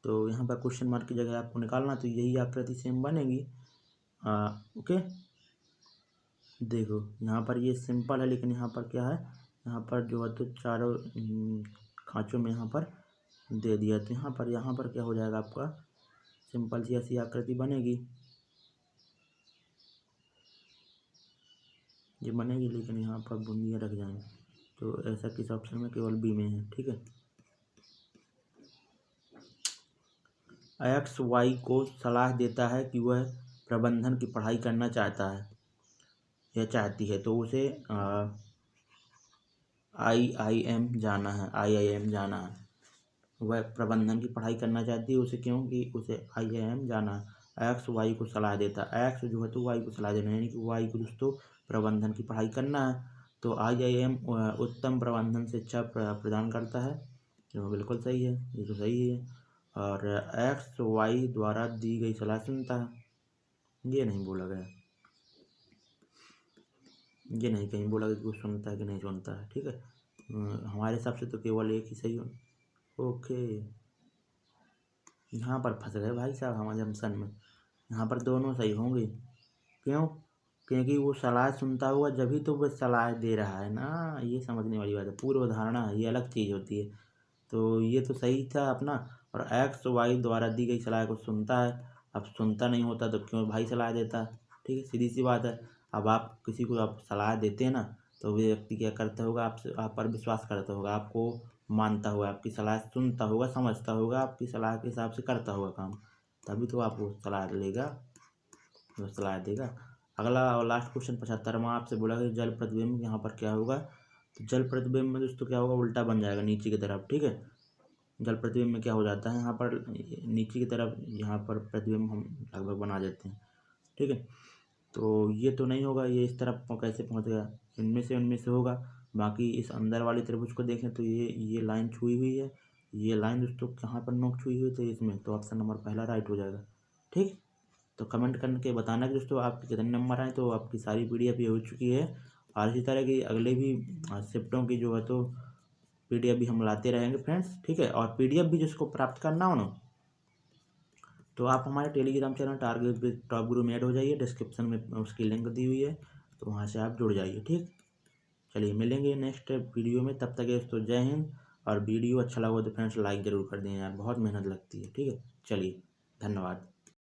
तो यहाँ पर क्वेश्चन मार्क की जगह आपको निकालना, तो यही आकृति सेम बनेगी। ओके, देखो यहाँ पर ये सिंपल है, लेकिन यहाँ पर क्या है, यहाँ पर जो है तो चारों खाँचों में यहाँ पर दे दिया, तो यहाँ पर क्या हो जाएगा आपका सिंपल सी ऐसी आकृति बनेगी, ये बनेगी, लेकिन यहाँ पर बूंदियाँ रख जाएंगे, तो ऐसा किस ऑप्शन में, केवल बी में है। ठीक है, एक्स वाई को सलाह देता है कि वह प्रबंधन की पढ़ाई करना चाहता है या चाहती है, तो उसे IIM जाना है। वह प्रबंधन की पढ़ाई करना चाहती है, उसे क्योंकि उसे IIM जाना है। एक्स वाई को सलाह देता है, एक्स जो है तो वाई को सलाह देना है, यानी कि वाई को दोस्तों प्रबंधन की पढ़ाई करना है, तो IIM उत्तम प्रबंधन शिक्षा प्रदान करता है, जो बिल्कुल सही है, ये तो सही है। और एक्स वाई द्वारा दी गई सलाह सुनता है, ये नहीं बोला गया, ये नहीं कहीं बोला गया कि वो सुनता है कि नहीं सुनता है। ठीक है, हमारे हिसाब से तो केवल एक ही सही हो। ओके, यहाँ पर फंस गए भाई साहब हमारे जंक्शन में, यहाँ पर दोनों सही होंगे। क्यों? क्योंकि वो सलाह सुनता हुआ जब ही तो वो सलाह दे रहा है ना, ये समझने वाली बात है। पूर्व धारणा ये अलग चीज़ होती है, तो ये तो सही था अपना। और एक्स वाई द्वारा दी गई सलाह को सुनता है, अब सुनता नहीं होता तो क्यों भाई सलाह देता। ठीक है, सीधी सी बात है। अब आप किसी को आप सलाह देते हैं ना, तो वो व्यक्ति क्या करता होगा, आपसे आप पर विश्वास करता होगा, आपको मानता होगा, आपकी सलाह सुनता होगा, समझता होगा, आपकी सलाह के हिसाब से करता होगा काम, तभी तो आपको सलाह लेगा, वो सलाह देगा। अगला और लास्ट क्वेश्चन 75वां आपसे बोला कि जल प्रतिबिंब यहाँ पर क्या होगा, तो जल प्रतिबिंब में दोस्तों क्या होगा, उल्टा बन जाएगा नीचे की तरफ। ठीक है, जल प्रतिबिंब में क्या हो जाता है, यहाँ पर नीचे की तरफ यहाँ पर प्रतिबिंब हम लगभग बना देते हैं। ठीक है, तो ये तो नहीं होगा, ये इस तरफ कैसे पहुँच गया, उनमें से होगा। बाकी इस अंदर वाली त्रिभुज को देखें तो ये लाइन छुई हुई है, ये लाइन दोस्तों कहाँ पर नोक छुई हुई, तो इसमें, तो ऑप्शन नंबर पहला राइट हो जाएगा। ठीक, तो कमेंट करके बताना कि दोस्तों आपके कितने नंबर आए। तो आपकी सारी PDF ये हो चुकी है, और इसी तरह की अगले भी शिफ्टों की जो है तो PDF भी हम लाते रहेंगे फ्रेंड्स। ठीक है, और PDF भी जिसको प्राप्त करना हो ना, तो आप हमारे Telegram channel target with top गुरु में ऐड हो जाइए, डिस्क्रिप्शन में उसकी लिंक दी हुई है, तो वहाँ से आप जुड़ जाइए। ठीक, चलिए मिलेंगे नेक्स्ट वीडियो में, तब तक दोस्तों जय हिंद। और वीडियो अच्छा लगा तो फ्रेंड्स लाइक ज़रूर कर दें यार, बहुत मेहनत लगती है। ठीक है, चलिए धन्यवाद।